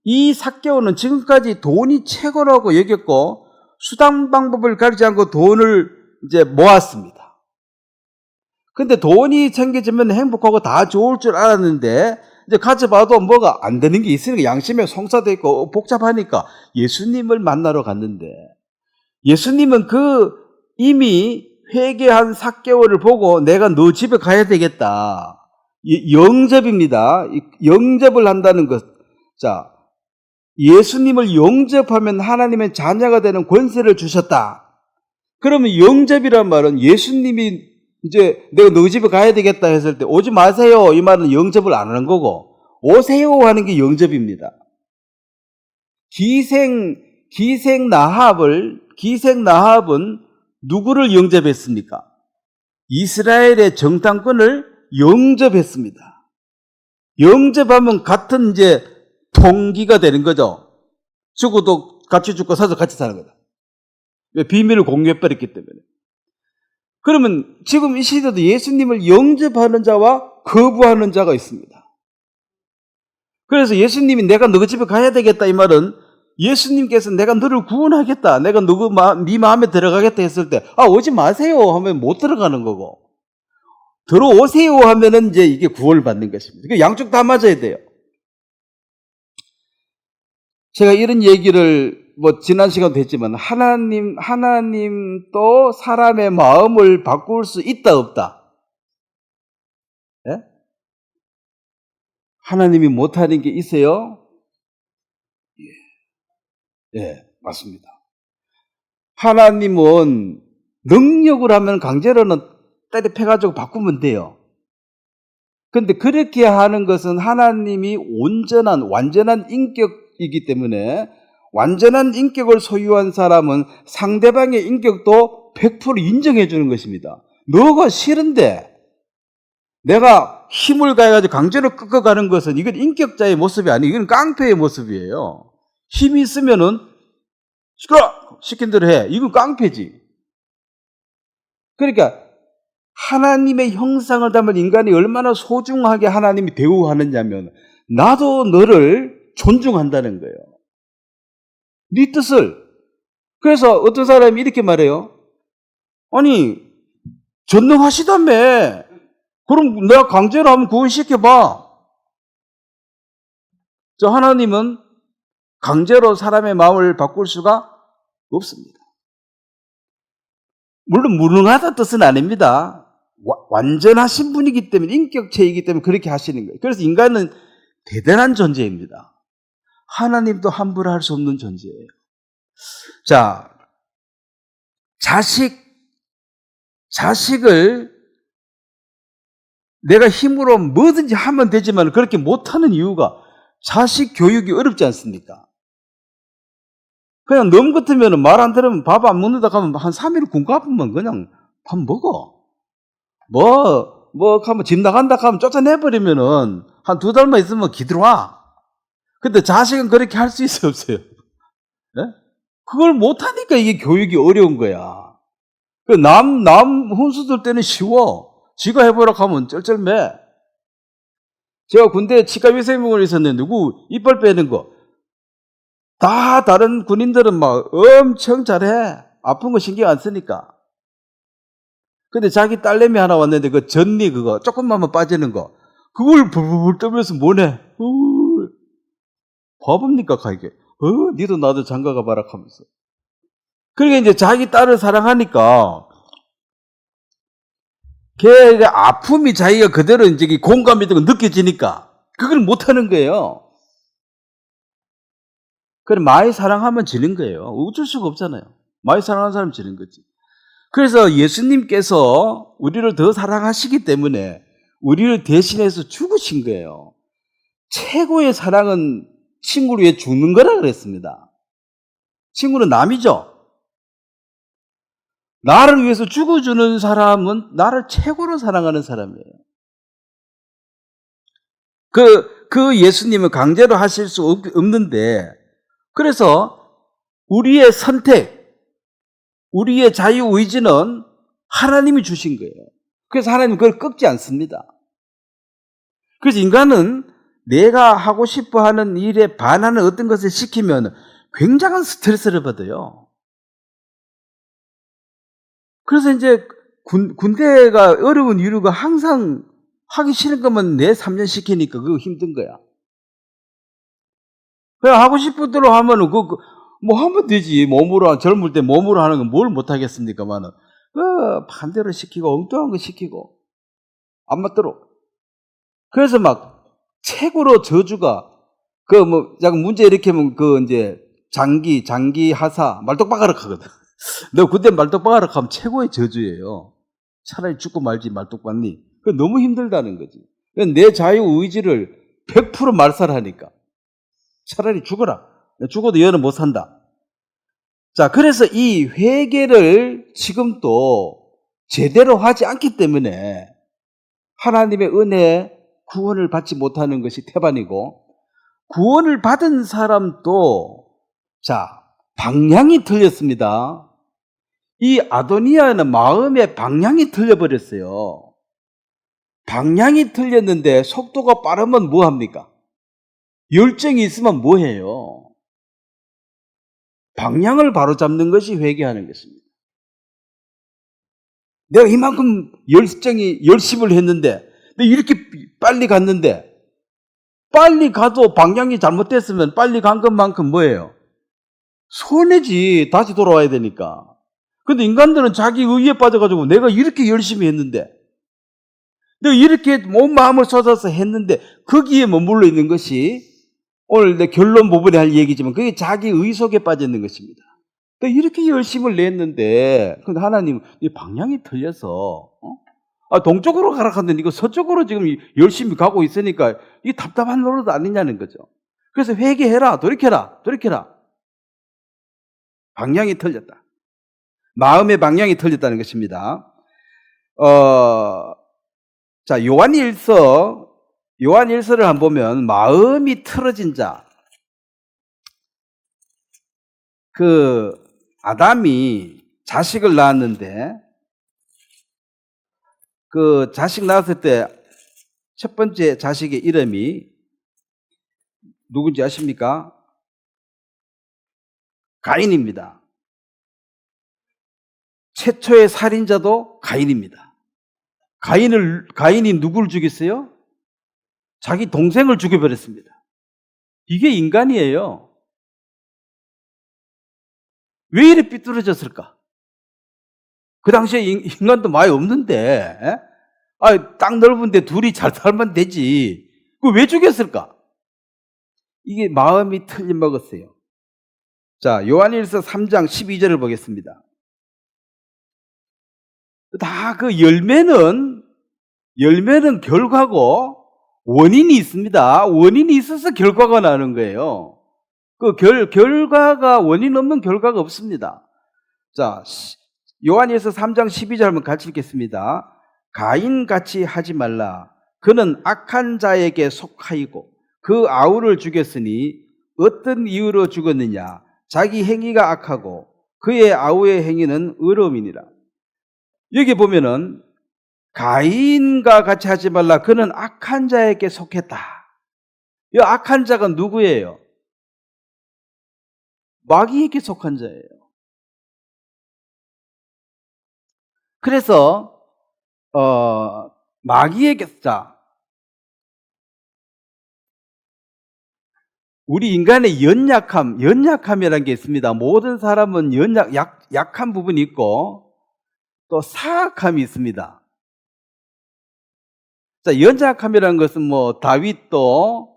이 삭개오는 지금까지 돈이 최고라고 여겼고 수단 방법을 가리지 않고 돈을 이제 모았습니다. 근데 돈이 생겨지면 행복하고 다 좋을 줄 알았는데 이제 가져봐도 뭐가 안 되는 게 있으니까 양심에 송사돼 있고 복잡하니까 예수님을 만나러 갔는데 예수님은 이미 회개한 삭개오를 보고 내가 너 집에 가야 되겠다. 영접입니다. 영접을 한다는 것. 자, 예수님을 영접하면 하나님의 자녀가 되는 권세를 주셨다. 그러면 영접이란 말은 예수님이 이제 내가 너 집에 가야 되겠다 했을 때 오지 마세요. 이 말은 영접을 안 하는 거고 오세요 하는 게 영접입니다. 기생 나합은 누구를 영접했습니까? 이스라엘의 정탐꾼을 영접했습니다. 영접하면 같은 이제 통기가 되는 거죠. 죽어도 같이 죽고 사도 같이 사는 거다. 비밀을 공유해버렸기 때문에. 그러면 지금 이 시대도 예수님을 영접하는 자와 거부하는 자가 있습니다. 그래서 예수님이 내가 너 집에 가야 되겠다 이 말은 예수님께서 내가 너를 구원하겠다. 내가 네 마음에 들어가겠다 했을 때 오지 마세요 하면 못 들어가는 거고 들어오세요 하면은 이제 이게 구원을 받는 것입니다. 그러니까 양쪽 다 맞아야 돼요. 제가 이런 얘기를 지난 시간도 했지만 하나님도 사람의 마음을 바꿀 수 있다 없다? 예? 하나님이 못하는 게 있어요? 예, 맞습니다. 하나님은 능력을 하면 강제로는 때려 패가지고 바꾸면 돼요. 근데 그렇게 하는 것은 하나님이 완전한 인격이기 때문에 완전한 인격을 소유한 사람은 상대방의 인격도 100% 인정해 주는 것입니다. 너가 싫은데 내가 힘을 가해가지고 강제로 꺾어가는 것은 이건 인격자의 모습이 아니고 이건 깡패의 모습이에요. 힘이 있으면은 시끄러! 시킨 대로 해. 이건 깡패지. 그러니까 하나님의 형상을 담은 인간이 얼마나 소중하게 하나님이 대우하느냐면 나도 너를 존중한다는 거예요. 네 뜻을. 그래서 어떤 사람이 이렇게 말해요. 아니 전능하시다며. 그럼 내가 강제로 하면 구원시켜봐. 하나님은 강제로 사람의 마음을 바꿀 수가 없습니다. 물론 무능하다는 뜻은 아닙니다. 완전하신 분이기 때문에 인격체이기 때문에 그렇게 하시는 거예요. 그래서 인간은 대단한 존재입니다. 하나님도 함부로 할 수 없는 존재예요. 자, 자식을 내가 힘으로 뭐든지 하면 되지만 그렇게 못하는 이유가 자식 교육이 어렵지 않습니까? 그냥 놈 같으면 말 안 들으면 밥 안 먹는다 하면 한 3일 굶고 아프면 그냥 밥 먹어. 하면 집 나간다 하면 쫓아내버리면은 한 2달만 있으면 기들어와. 근데 자식은 그렇게 할 수 있어요, 없어요? 네? 그걸 못하니까 이게 교육이 어려운 거야. 남 훈수들 때는 쉬워. 지가 해보라고 하면 쩔쩔매. 제가 군대에 치과위생병원에 있었는데 누구 이빨 빼는 거 다 다른 군인들은 막 엄청 잘해. 아픈 거 신경 안 쓰니까. 근데 자기 딸내미 하나 왔는데 그 전니 그거 조금만 빠지는 거 그걸 불불 떠면서 뭐네. 바보입니까 가게. 니도 나도 장가가 봐라 하면서. 그러니까 이제 자기 딸을 사랑하니까 걔의 아픔이 자기가 그대로 이제 공감이 되고 느껴지니까 그걸 못하는 거예요. 그래 많이 사랑하면 지는 거예요. 어쩔 수가 없잖아요. 많이 사랑하는 사람 지는 거지. 그래서 예수님께서 우리를 더 사랑하시기 때문에 우리를 대신해서 죽으신 거예요. 최고의 사랑은 친구를 위해 죽는 거라 그랬습니다. 친구는 남이죠. 나를 위해서 죽어주는 사람은 나를 최고로 사랑하는 사람이에요. 그 예수님은 강제로 하실 수 없는데, 그래서 우리의 선택, 우리의 자유의지는 하나님이 주신 거예요. 그래서 하나님은 그걸 꺾지 않습니다. 그래서 인간은 내가 하고 싶어 하는 일에 반하는 어떤 것을 시키면 굉장한 스트레스를 받아요. 그래서 이제 군대가 어려운 이유가 항상 하기 싫은 것만 내 3년 시키니까 그거 힘든 거야. 그냥 하고 싶은 대로 하면은 뭐 하면 되지. 몸으로 젊을 때 몸으로 하는 건 뭘 못 하겠습니까만은 반대로 시키고 엉뚱한 거 시키고 안 맞도록. 그래서 막 책으로 저주가 약간 문제 이렇게 하면 이제 장기 하사 말뚝박아락 하거든. 너 그때 말뚝박아락 하면 최고의 저주예요. 차라리 죽고 말지 말뚝박니. 그 너무 힘들다는 거지. 내 자유 의지를 100% 말살하니까. 차라리 죽어라. 죽어도 얘는 못 산다. 자, 그래서 이 회개를 지금도 제대로 하지 않기 때문에 하나님의 은혜에 구원을 받지 못하는 것이 태반이고, 구원을 받은 사람도 방향이 틀렸습니다. 이 아도니아는 마음의 방향이 틀려버렸어요. 방향이 틀렸는데 속도가 빠르면 뭐합니까? 열정이 있으면 뭐해요? 방향을 바로잡는 것이 회개하는 것입니다. 내가 이만큼 열심을 했는데, 내가 이렇게 빨리 갔는데, 빨리 가도 방향이 잘못됐으면 빨리 간 것만큼 뭐예요? 손해지. 다시 돌아와야 되니까. 근데 인간들은 자기 의에 빠져가지고 내가 이렇게 열심히 했는데, 내가 이렇게 온 마음을 쏟아서 했는데, 거기에 머물러 있는 것이 오늘 내 결론 부분에 할 얘기지만 그게 자기 의 속에 빠져 있는 것입니다. 그러니까 이렇게 열심을 냈는데, 근데 하나님은 이 방향이 틀려서, 동쪽으로 가라 하는데 이거 서쪽으로 지금 열심히 가고 있으니까 이게 답답한 노릇 아니냐는 거죠. 그래서 회개해라, 돌이켜라. 방향이 틀렸다. 마음의 방향이 틀렸다는 것입니다. 요한일서를 한번 보면 마음이 틀어진 자, 아담이 자식을 낳았는데 그 자식 낳았을 때 첫 번째 자식의 이름이 누군지 아십니까? 가인입니다. 최초의 살인자도 가인입니다. 가인이 누구를 죽였어요? 자기 동생을 죽여버렸습니다. 이게 인간이에요. 왜 이렇게 삐뚤어졌을까? 그 당시에 인간도 많이 없는데, 땅 넓은데 둘이 잘 살면 되지. 그거 왜 죽였을까? 이게 마음이 틀림먹었어요. 자, 요한일서 3장 12절을 보겠습니다. 다 열매는 결과고 원인이 있습니다. 원인이 있어서 결과가 나는 거예요. 결과가 원인 없는 결과가 없습니다. 자, 요한일서 3장 12절 한번 같이 읽겠습니다. 가인같이 하지 말라. 그는 악한 자에게 속하이고 그 아우를 죽였으니 어떤 이유로 죽었느냐? 자기 행위가 악하고 그의 아우의 행위는 의로움이니라. 여기 보면은 가인과 같이 하지 말라. 그는 악한 자에게 속했다. 이 악한 자가 누구예요? 마귀에게 속한 자예요. 그래서 마귀에게 우리 인간의 연약함이라는 게 있습니다. 모든 사람은 약한 부분이 있고 또 사악함이 있습니다. 자, 연약함이라는 것은 다윗도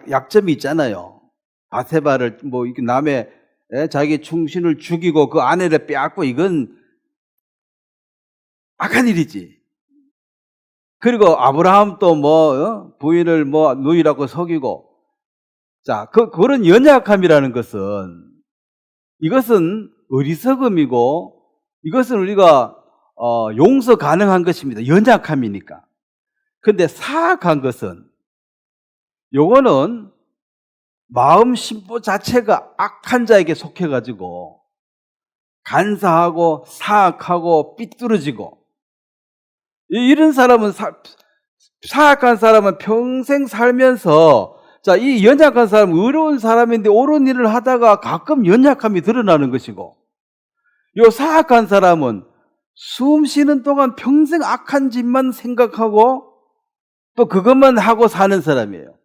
약점이 있잖아요. 바세바를 이렇게 남의 자기 충신을 죽이고 그 아내를 빼앗고 이건 악한 일이지. 그리고 아브라함도 부인을 누이라고 속이고. 자, 그런 연약함이라는 것은 이것은 어리석음이고 이것은 우리가 용서 가능한 것입니다. 연약함이니까. 근데 사악한 것은 요거는 마음 심보 자체가 악한 자에게 속해가지고 간사하고 사악하고 삐뚤어지고 이런 사람은 사악한 사람은 평생 살면서 자, 이 연약한 사람은 의로운 사람인데 옳은 일을 하다가 가끔 연약함이 드러나는 것이고 요 사악한 사람은 숨 쉬는 동안 평생 악한 짓만 생각하고 또 그것만 하고 사는 사람이에요.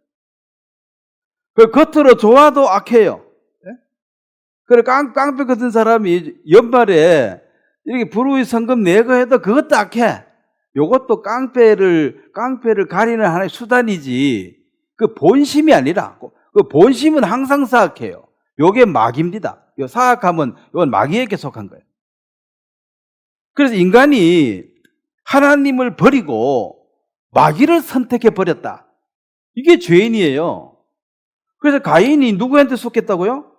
그 겉으로 좋아도 악해요. 그래 깡패 같은 사람이 연말에 이렇게 불우의 성금 내고 해도 그것도 악해. 요것도 깡패를 가리는 하나의 수단이지 그 본심이 아니라 그 본심은 항상 사악해요. 요게 마귀입니다. 요 사악함은 이건 마귀에게 속한 거예요. 그래서 인간이 하나님을 버리고 마귀를 선택해 버렸다. 이게 죄인이에요. 그래서 가인이 누구한테 속했다고요?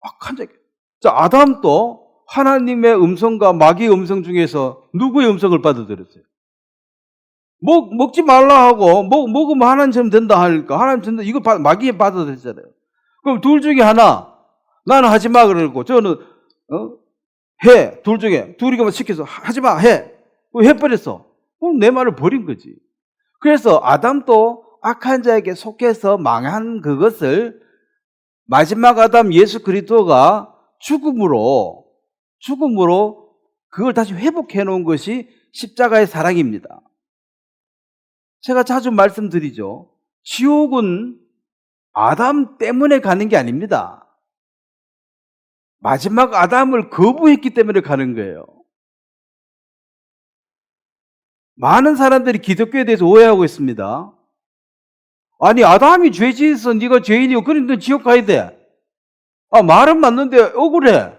악한 자에게. 자, 아담도 하나님의 음성과 마귀의 음성 중에서 누구의 음성을 받아들였어요? 먹지 말라 하고 먹으면 하나님처럼 된다 하니까 하나님처럼 이거 마귀에 받아들였잖아요. 그럼 둘 중에 하나 나는 하지 마 그러고 저는 해. 둘 중에 둘이가 시켜서 하지 마 해. 해버렸어. 그럼 내 말을 버린 거지. 그래서 아담도 악한 자에게 속해서 망한 그것을 마지막 아담 예수 그리스도가 죽음으로 그걸 다시 회복해 놓은 것이 십자가의 사랑입니다. 제가 자주 말씀드리죠. 지옥은 아담 때문에 가는 게 아닙니다. 마지막 아담을 거부했기 때문에 가는 거예요. 많은 사람들이 기독교에 대해서 오해하고 있습니다. 아니 아담이 죄 지어서 네가 죄인이고 그런데 지옥 가야 돼. 말은 맞는데 억울해.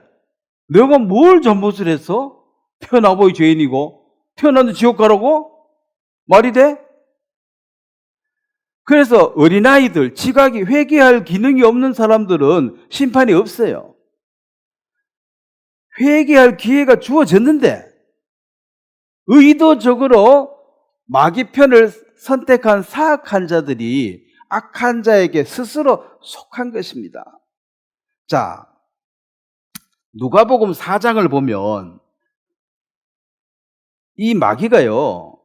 내가 뭘 잘못을 했어? 태어나보이 죄인이고 태어났는데 지옥 가라고? 말이 돼? 그래서 어린아이들, 지각이 회개할 기능이 없는 사람들은 심판이 없어요. 회개할 기회가 주어졌는데 의도적으로 마귀 편을 선택한 사악한 자들이 악한 자에게 스스로 속한 것입니다. 자, 누가복음 4장을 보면 이 마귀가요,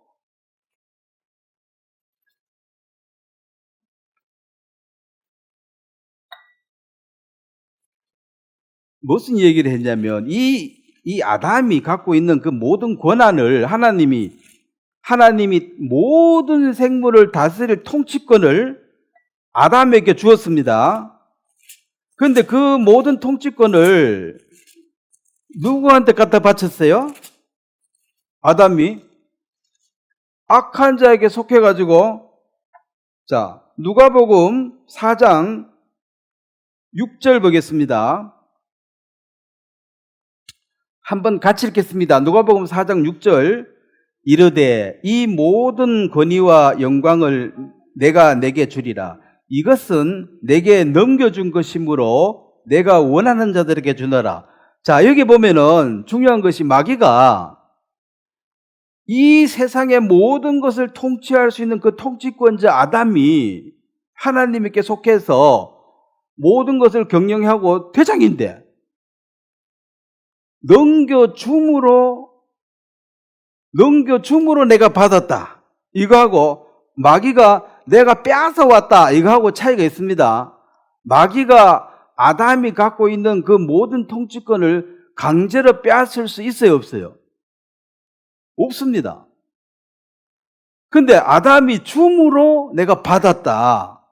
무슨 얘기를 했냐면 이 아담이 갖고 있는 그 모든 권한을 하나님이 모든 생물을 다스릴 통치권을 아담에게 주었습니다. 그런데 그 모든 통치권을 누구한테 갖다 바쳤어요? 아담이 악한 자에게 속해가지고, 자, 누가복음 4장 6절 보겠습니다. 한번 같이 읽겠습니다. 누가복음 4장 6절. 이르되 이 모든 권위와 영광을 내가 내게 주리라. 이것은 내게 넘겨준 것이므로 내가 원하는 자들에게 주노라. 자, 여기 보면은 중요한 것이 마귀가 이 세상의 모든 것을 통치할 수 있는 그 통치권자 아담이 하나님께 속해서 모든 것을 경영하고 대장인데 넘겨줌으로 내가 받았다. 이거하고 마귀가 내가 빼앗아왔다. 이거하고 차이가 있습니다. 마귀가 아담이 갖고 있는 그 모든 통치권을 강제로 빼앗을 수 있어요, 없어요? 없습니다. 근데 아담이 줌으로 내가 받았다.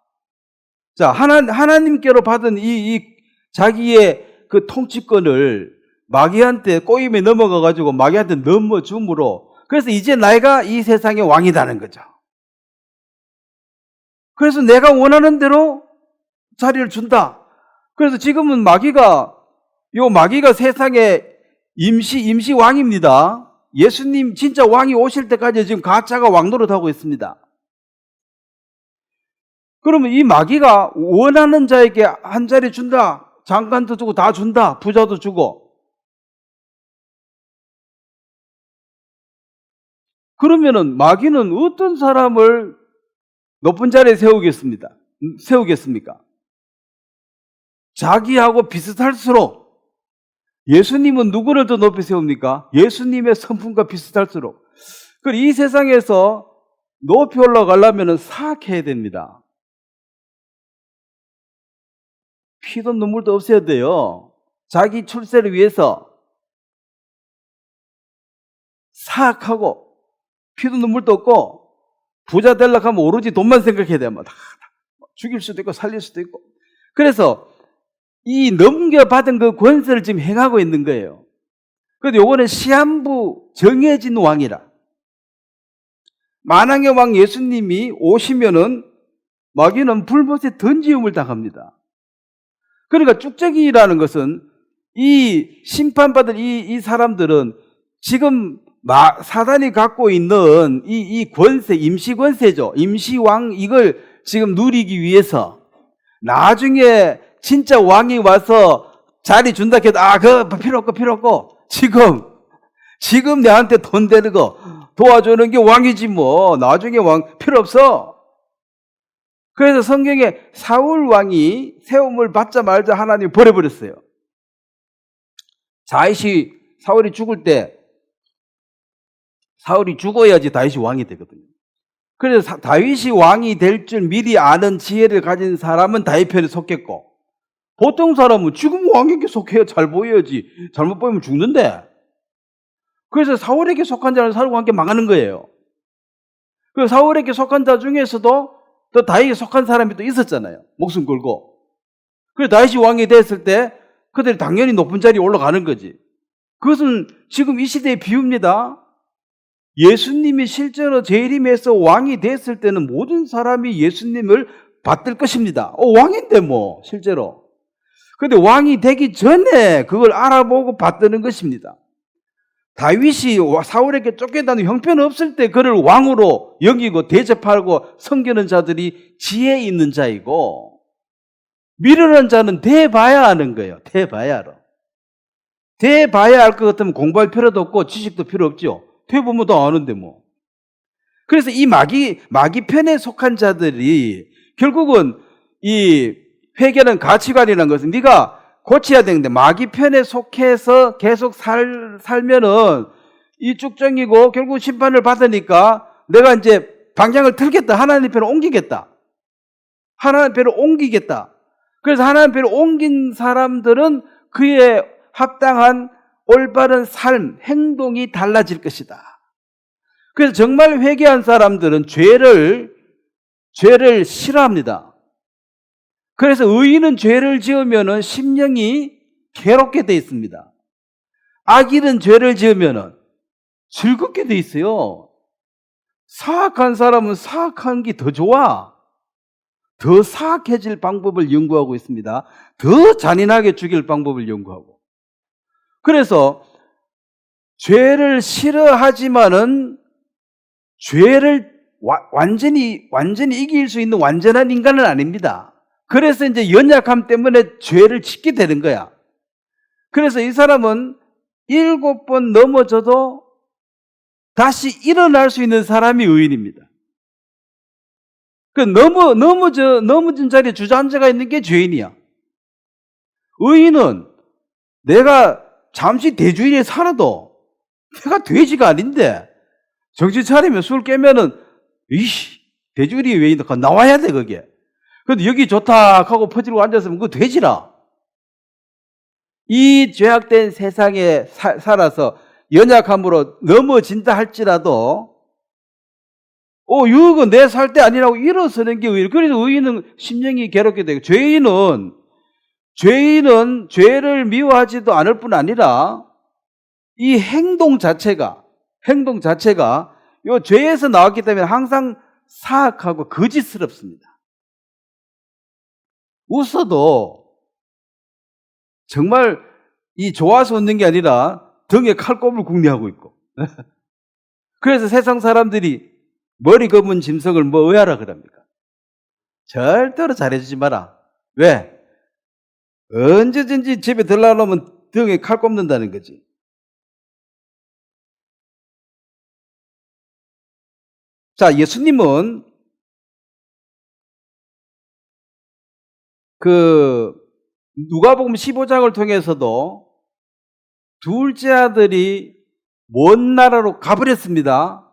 자, 하나님께로 받은 이 자기의 그 통치권을 마귀한테 꼬임에 넘어가가지고 마귀한테 넘어줌으로 그래서 이제 내가 이 세상의 왕이다는 거죠. 그래서 내가 원하는 대로 자리를 준다. 그래서 지금은 마귀가 세상의 임시 왕입니다. 예수님 진짜 왕이 오실 때까지 지금 가짜가 왕 노릇하고 있습니다. 그러면 이 마귀가 원하는 자에게 한 자리 준다. 장관도 주고 다 준다. 부자도 주고. 그러면은 마귀는 어떤 사람을 높은 자리에 세우겠습니까? 자기하고 비슷할수록. 예수님은 누구를 더 높이 세웁니까? 예수님의 성품과 비슷할수록. 그리고 이 세상에서 높이 올라가려면 사악해야 됩니다. 피도 눈물도 없어야 돼요. 자기 출세를 위해서 사악하고 피도 눈물도 없고 부자 되려고 하면 오로지 돈만 생각해야 돼요. 죽일 수도 있고 살릴 수도 있고. 그래서 이 넘겨받은 그 권세를 지금 행하고 있는 거예요. 그런데 요거는 시한부 정해진 왕이라. 만왕의 왕 예수님이 오시면은 마귀는 불못에 던지움을 당합니다. 그러니까 쭉정이라는 것은 이 심판받을 이 사람들은 지금 사단이 갖고 있는 이 권세, 임시 권세죠. 임시왕 이걸 지금 누리기 위해서 나중에 진짜 왕이 와서 자리 준다 해도 그거 필요 없고 지금 내한테 돈 되는 거 도와주는 게 왕이지 뭐. 나중에 왕 필요 없어. 그래서 성경에 사울 왕이 세움을 받자 말자 하나님 버려버렸어요. 사울이 죽을 때 사울이 죽어야지 다윗이 왕이 되거든요. 그래서 다윗이 왕이 될 줄 미리 아는 지혜를 가진 사람은 다윗 편에 속했고, 보통 사람은 지금 왕에게 속해야 잘 보여야지 잘못 보이면 죽는데, 그래서 사울에게 속한 자는 사울과 함께 망하는 거예요. 그 사울에게 속한 자 중에서도 또 다윗에 속한 사람이 또 있었잖아요. 목숨 걸고. 그래서 다윗이 왕이 됐을 때 그들이 당연히 높은 자리에 올라가는 거지. 그것은 지금 이 시대의 비유입니다. 예수님이 실제로 재림해서 왕이 됐을 때는 모든 사람이 예수님을 받들 것입니다. 왕인데 뭐 실제로. 그런데 왕이 되기 전에 그걸 알아보고 받드는 것입니다. 다윗이 사울에게 쫓겨나는 형편 없을 때 그를 왕으로 여기고 대접하고 섬기는 자들이 지혜 있는 자이고, 미련한 자는 대봐야 하는 거예요. 대봐야 알아. 대봐야 할 것 같으면 공부할 필요도 없고 지식도 필요 없죠. 대보면 다 아는데 뭐. 그래서 이 마귀 편에 속한 자들이 결국은 이 회개는 가치관이라는 것은 네가 고쳐야 되는데, 마귀 편에 속해서 계속 살면은 이 쭉정이고 결국 심판을 받으니까 내가 이제 방향을 틀겠다. 하나님 편으로 옮기겠다. 하나님 편으로 옮기겠다. 그래서 하나님 편으로 옮긴 사람들은 그에 합당한 올바른 삶, 행동이 달라질 것이다. 그래서 정말 회개한 사람들은 죄를 싫어합니다. 그래서 의인은 죄를 지으면은 심령이 괴롭게 돼 있습니다. 악인은 죄를 지으면은 즐겁게 돼 있어요. 사악한 사람은 사악한 게 더 좋아. 더 사악해질 방법을 연구하고 있습니다. 더 잔인하게 죽일 방법을 연구하고. 그래서 죄를 싫어하지만은 죄를 완전히 이길 수 있는 완전한 인간은 아닙니다. 그래서 이제 연약함 때문에 죄를 짓게 되는 거야. 그래서 이 사람은 7번 넘어져도 다시 일어날 수 있는 사람이 의인입니다. 그 넘어진 자리에 주저앉아가 있는 게 죄인이야. 의인은 내가 잠시 대주일에 살아도 내가 돼지가 아닌데 정신 차리면 술 깨면은 대주일이 왜 있나 나와야 돼 그게. 근데 여기 좋다 하고 퍼지고 앉았으면 그거 돼지라. 이 죄악된 세상에 살아서 연약함으로 넘어진다 할지라도 이거 내 살 때 아니라고 일어서는 게 의인. 그래서 의인은 심령이 괴롭게 되고, 죄인은 죄를 미워하지도 않을 뿐 아니라 이 행동 자체가 이 죄에서 나왔기 때문에 항상 사악하고 거짓스럽습니다. 웃어도 정말 좋아서 웃는 게 아니라 등에 칼꼽을 궁리하고 있고. 그래서 세상 사람들이 머리 검은 짐승을 뭐 의하라 그럽니까? 절대로 잘해주지 마라. 왜? 언제든지 집에 들어가려면 등에 칼 꼽는다는 거지. 자, 예수님은 누가복음 15장을 통해서도 둘째 아들이 먼 나라로 가버렸습니다.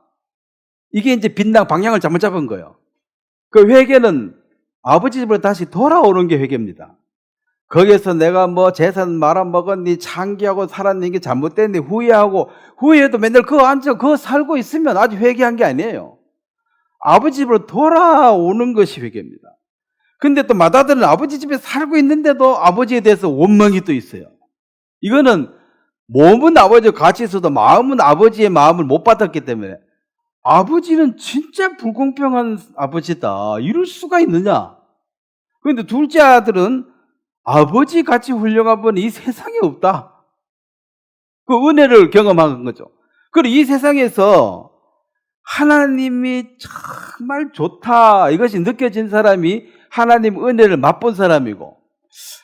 이게 이제 방향을 잘못 잡은 거예요. 그 회개는 아버지 집으로 다시 돌아오는 게 회개입니다. 거기에서 내가 뭐 재산 말아먹었니, 창기하고 살았는 게 잘못됐니, 후회해도 맨날 그거 앉아, 그거 살고 있으면 아직 회개한 게 아니에요. 아버지 집으로 돌아오는 것이 회개입니다. 근데 또 맏아들은 아버지 집에 살고 있는데도 아버지에 대해서 원망이 또 있어요. 이거는 몸은 아버지와 같이 있어도 마음은 아버지의 마음을 못 받았기 때문에 아버지는 진짜 불공평한 아버지다. 이럴 수가 있느냐? 그런데 둘째 아들은 아버지 같이 훌륭한 분이 이 세상에 없다. 그 은혜를 경험한 거죠. 그리고 이 세상에서 하나님이 정말 좋다. 이것이 느껴진 사람이 하나님 은혜를 맛본 사람이고,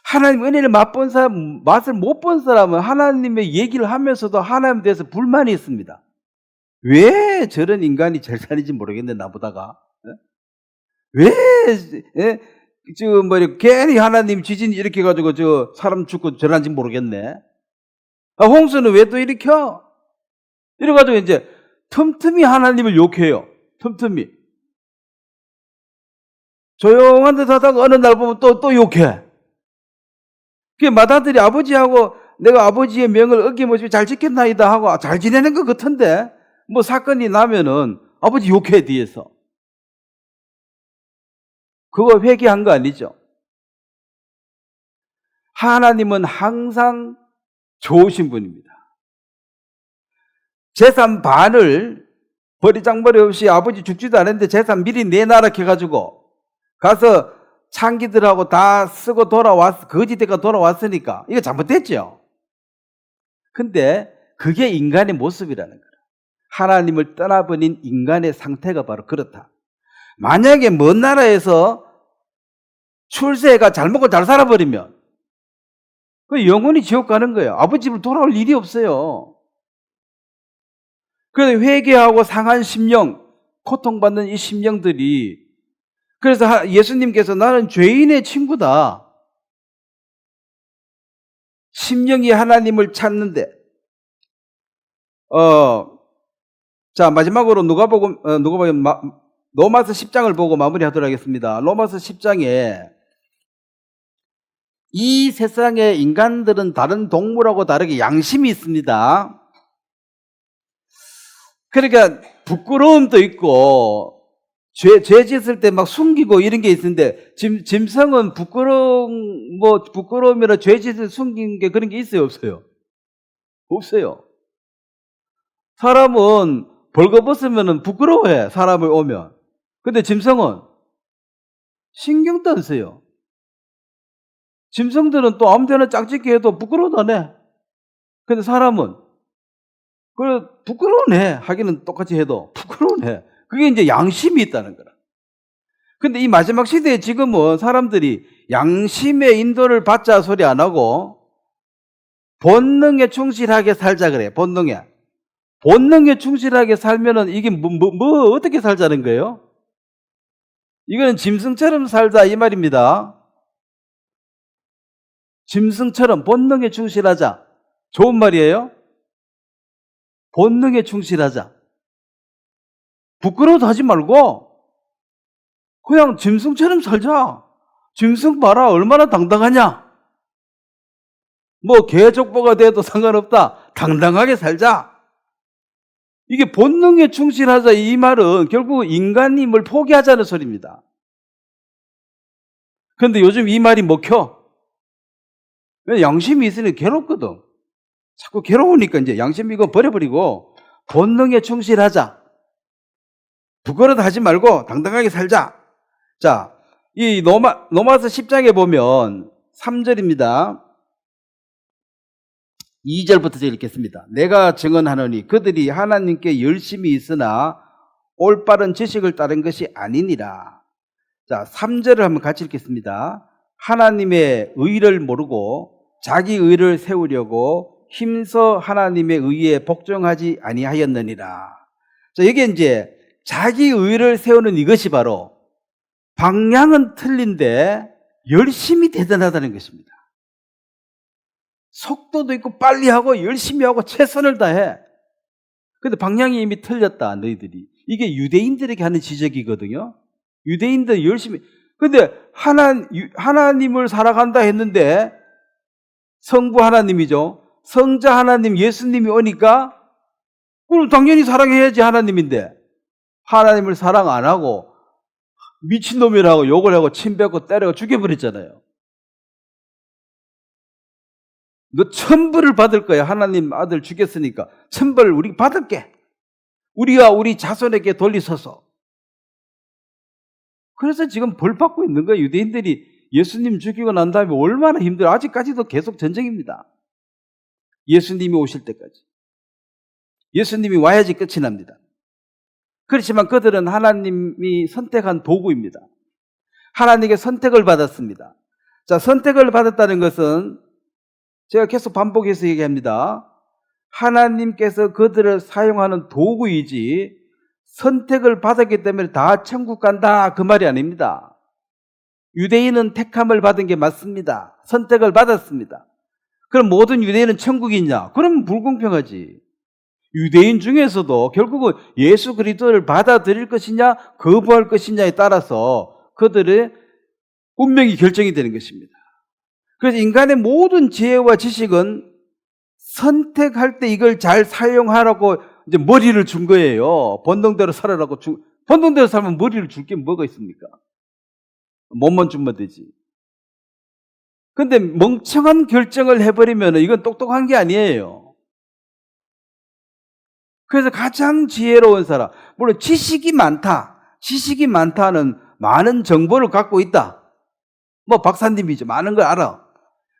하나님 은혜를 맛본 사람, 맛을 못 본 사람은 하나님의 얘기를 하면서도 하나님에 대해서 불만이 있습니다. 왜 저런 인간이 잘 살는지 모르겠네, 나보다가. 왜, 지금 괜히 하나님 지진 일으켜가지고 저 사람 죽고 저런지 모르겠네. 홍수는 왜 또 일으켜? 이래가지고 이제 틈틈이 하나님을 욕해요. 틈틈이. 조용한 듯 하다가 어느 날 보면 또 욕해. 그게 맏아들이 아버지하고 내가 아버지의 명을 어김없이 잘 지켰나이다 하고 잘 지내는 것 같은데, 뭐 사건이 나면은 아버지 욕해, 뒤에서. 그거 회개한 거 아니죠? 하나님은 항상 좋으신 분입니다. 재산 반을 버리장머리 없이 아버지 죽지도 않았는데 재산 미리 내놔라 해가지고 가서 창기들하고 다 쓰고 거지대가 돌아왔으니까 이거 잘못됐죠. 근데 그게 인간의 모습이라는 거예요. 하나님을 떠나버린 인간의 상태가 바로 그렇다. 만약에 먼 나라에서 출세가 잘 먹고 잘 살아버리면 그 영원히 지옥 가는 거예요. 아버지 집으로 돌아올 일이 없어요. 그래서 회개하고 상한 심령, 고통받는 이 심령들이, 그래서 예수님께서 나는 죄인의 친구다. 심령이 하나님을 찾는데, 자, 마지막으로 로마서 10장을 보고 마무리하도록 하겠습니다. 로마서 10장에 이 세상의 인간들은 다른 동물하고 다르게 양심이 있습니다. 그러니까 부끄러움도 있고 죄 짓을 때 막 숨기고 이런 게 있는데 짐승은 부끄러움이나 죄 짓을 숨긴 게 그런 게 있어요, 없어요? 없어요. 사람은 벌거벗으면 부끄러워해, 사람을 오면. 근데 짐승은 신경도 안 써요. 짐승들은 또 아무데나 짝짓기 해도 부끄러워도 안 해. 근데 사람은 부끄러워해. 하기는 똑같이 해도 부끄러워해. 그게 이제 양심이 있다는 거라. 근데 이 마지막 시대에 지금은 사람들이 양심의 인도를 받자 소리 안 하고 본능에 충실하게 살자 그래요. 본능에 충실하게 살면은 이게 어떻게 살자는 거예요? 이거는 짐승처럼 살자 이 말입니다. 짐승처럼 본능에 충실하자. 좋은 말이에요. 본능에 충실하자. 부끄러워도 하지 말고 그냥 짐승처럼 살자. 짐승 봐라, 얼마나 당당하냐. 개족보가 돼도 상관없다. 당당하게 살자. 이게 본능에 충실하자 이 말은 결국 인간임을 포기하자는 소리입니다. 그런데 요즘 이 말이 먹혀. 양심이 있으니 괴롭거든. 자꾸 괴로우니까 이제 양심 이거 버려버리고 본능에 충실하자. 부끄러워 하지 말고 당당하게 살자. 자, 이 로마서 10장에 보면 3절입니다. 2절부터 제가 읽겠습니다. 내가 증언하노니 그들이 하나님께 열심히 있으나 올바른 지식을 따른 것이 아니니라. 자, 3절을 한번 같이 읽겠습니다. 하나님의 의를 모르고 자기 의를 세우려고 힘써 하나님의 의에 복종하지 아니하였느니라. 자, 이게 이제 자기 의를 세우는 이것이 바로 방향은 틀린데 열심히 대단하다는 것입니다. 속도도 있고 빨리 하고 열심히 하고 최선을 다해. 근데 방향이 이미 틀렸다, 너희들이. 이게 유대인들에게 하는 지적이거든요. 유대인들 열심히. 근데 하나님을 살아간다 했는데 성부 하나님이죠. 성자 하나님 예수님이 오니까 그럼 당연히 사랑해야지 하나님인데 하나님을 사랑 안 하고 미친놈이라고 욕을 하고 침 뱉고 때려고 죽여버렸잖아요. 너 천벌을 받을 거야. 하나님 아들 죽였으니까 천벌을 우리 받을게. 우리가 우리 자손에게 돌리소서. 그래서 지금 벌 받고 있는 거예요. 유대인들이 예수님 죽이고 난 다음에 얼마나 힘들어. 아직까지도 계속 전쟁입니다. 예수님이 오실 때까지. 예수님이 와야지 끝이 납니다. 그렇지만 그들은 하나님이 선택한 도구입니다. 하나님께 선택을 받았습니다. 자, 선택을 받았다는 것은 제가 계속 반복해서 얘기합니다. 하나님께서 그들을 사용하는 도구이지 선택을 받았기 때문에 다 천국 간다 그 말이 아닙니다. 유대인은 택함을 받은 게 맞습니다. 선택을 받았습니다. 그럼 모든 유대인은 천국이 있냐? 그럼 불공평하지. 유대인 중에서도 결국은 예수 그리스도를 받아들일 것이냐 거부할 것이냐에 따라서 그들의 운명이 결정이 되는 것입니다. 그래서 인간의 모든 지혜와 지식은 선택할 때 이걸 잘 사용하라고 이제 머리를 준 거예요. 본능대로 살아라고 본능대로 살면 머리를 줄 게 뭐가 있습니까? 몸만 주면 되지. 근데 멍청한 결정을 해버리면 이건 똑똑한 게 아니에요. 그래서 가장 지혜로운 사람, 물론 지식이 많다는 많은 정보를 갖고 있다. 뭐 박사님이죠. 많은 걸 알아.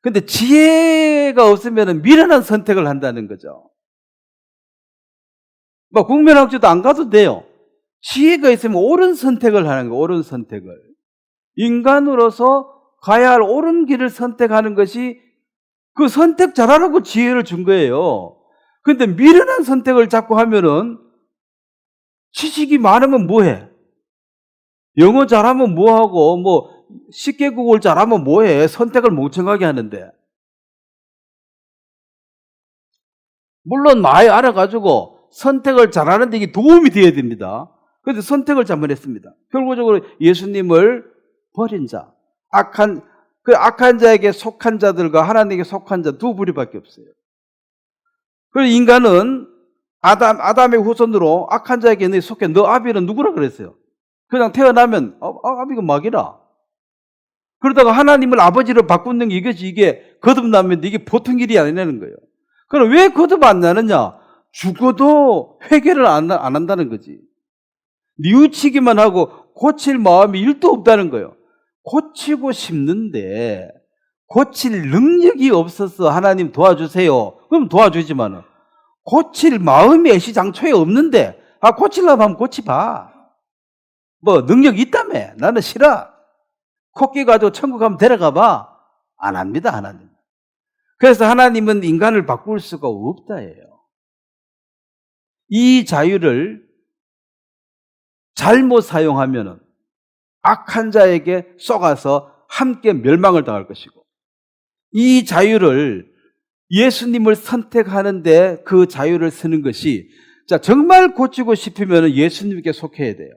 근데 지혜가 없으면 미련한 선택을 한다는 거죠. 뭐 국민학교도 안 가도 돼요. 지혜가 있으면 옳은 선택을 하는 거예요. 옳은 선택을. 인간으로서 가야 할 옳은 길을 선택하는 것이 그 선택 잘하라고 지혜를 준 거예요. 근데 미련한 선택을 자꾸 하면은 지식이 많으면 뭐해? 영어 잘하면 뭐하고 뭐 10개국어를 잘하면 뭐해? 선택을 멍청하게 하는데. 물론 많이 알아가지고 선택을 잘하는데 이게 도움이 돼야 됩니다. 그런데 선택을 잘못했습니다. 결과적으로 예수님을 버린 자, 악한 자에게 속한 자들과 하나님에게 속한 자 두 부류밖에 없어요. 그래서 인간은 아담의 후손으로 악한 자에게 속해. 너 아비는 누구라 그랬어요? 그냥 태어나면 아비가 막이라. 그러다가 하나님을 아버지로 바꾸는 게 이게 거듭나면 이게 보통 일이 아니라는 거예요. 그럼 왜 거듭 안 나느냐? 죽어도 회개를 안 한다는 거지. 뉘우치기만 하고 고칠 마음이 1도 없다는 거예요. 고치고 싶는데 고칠 능력이 없어서 하나님 도와주세요. 그럼 도와주지만 고칠 마음이 애시장초에 없는데 고치려고 하면 고치봐. 뭐 능력이 있다며. 나는 싫어. 코끼 가지고 천국 가면 데려가봐. 안 합니다. 하나님. 그래서 하나님은 인간을 바꿀 수가 없다예요. 이 자유를 잘못 사용하면은 악한 자에게 쏘가서 함께 멸망을 당할 것이고, 이 자유를 예수님을 선택하는데 그 자유를 쓰는 것이, 자, 정말 고치고 싶으면 예수님께 속해야 돼요.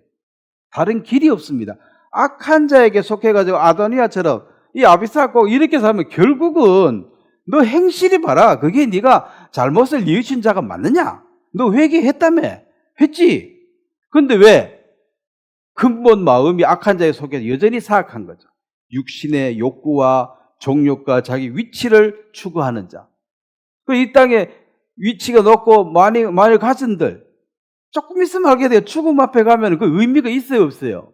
다른 길이 없습니다. 악한 자에게 속해가지고 아도니아처럼 이 아비사 꼭 이렇게 살면 결국은 너 행실이 봐라. 그게 네가 잘못을 뉘우친 자가 맞느냐? 너 회개했다며? 했지? 근데 왜? 근본 마음이 악한 자에 속해 여전히 사악한 거죠. 육신의 욕구와 정욕과 자기 위치를 추구하는 자. 이 땅에 위치가 높고 많이 가진들 조금 있으면 알게 돼요. 죽음 앞에 가면 그 의미가 있어요, 없어요?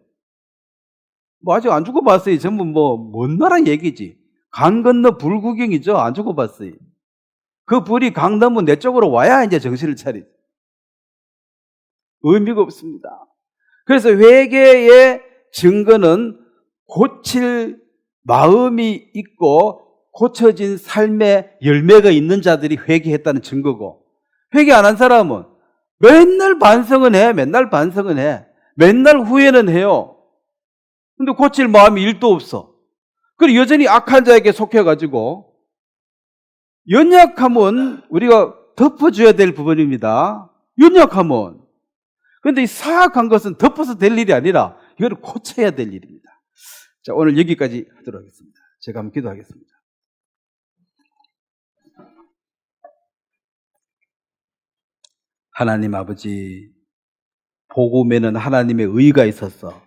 뭐 아직 안 죽어봤어요. 전부 먼 나라 얘기지. 강 건너 불구경이죠. 안 죽어봤어요. 그 불이 강 넘어 내 쪽으로 와야 이제 정신을 차리죠. 의미가 없습니다. 그래서 회개의 증거는 고칠 마음이 있고 고쳐진 삶의 열매가 있는 자들이 회개했다는 증거고, 회개 안 한 사람은 맨날 반성은 해. 맨날 후회는 해요. 근데 고칠 마음이 1도 없어. 그리고 여전히 악한 자에게 속해가지고, 연약하면 우리가 덮어줘야 될 부분입니다. 연약하면. 그런데 이 사악한 것은 덮어서 될 일이 아니라 이거를 고쳐야 될 일입니다. 자, 오늘 여기까지 하도록 하겠습니다. 제가 한번 기도하겠습니다. 하나님 아버지, 복음에는 하나님의 의가 있어서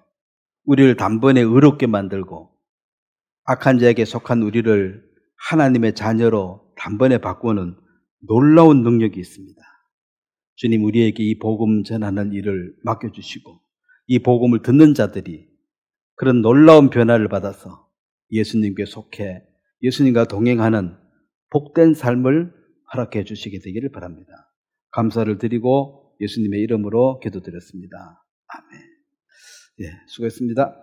우리를 단번에 의롭게 만들고 악한 자에게 속한 우리를 하나님의 자녀로 단번에 바꾸는 놀라운 능력이 있습니다. 주님, 우리에게 이 복음 전하는 일을 맡겨주시고 이 복음을 듣는 자들이 그런 놀라운 변화를 받아서 예수님께 속해 예수님과 동행하는 복된 삶을 허락해 주시게 되기를 바랍니다. 감사를 드리고 예수님의 이름으로 기도드렸습니다. 아멘. 예, 수고했습니다.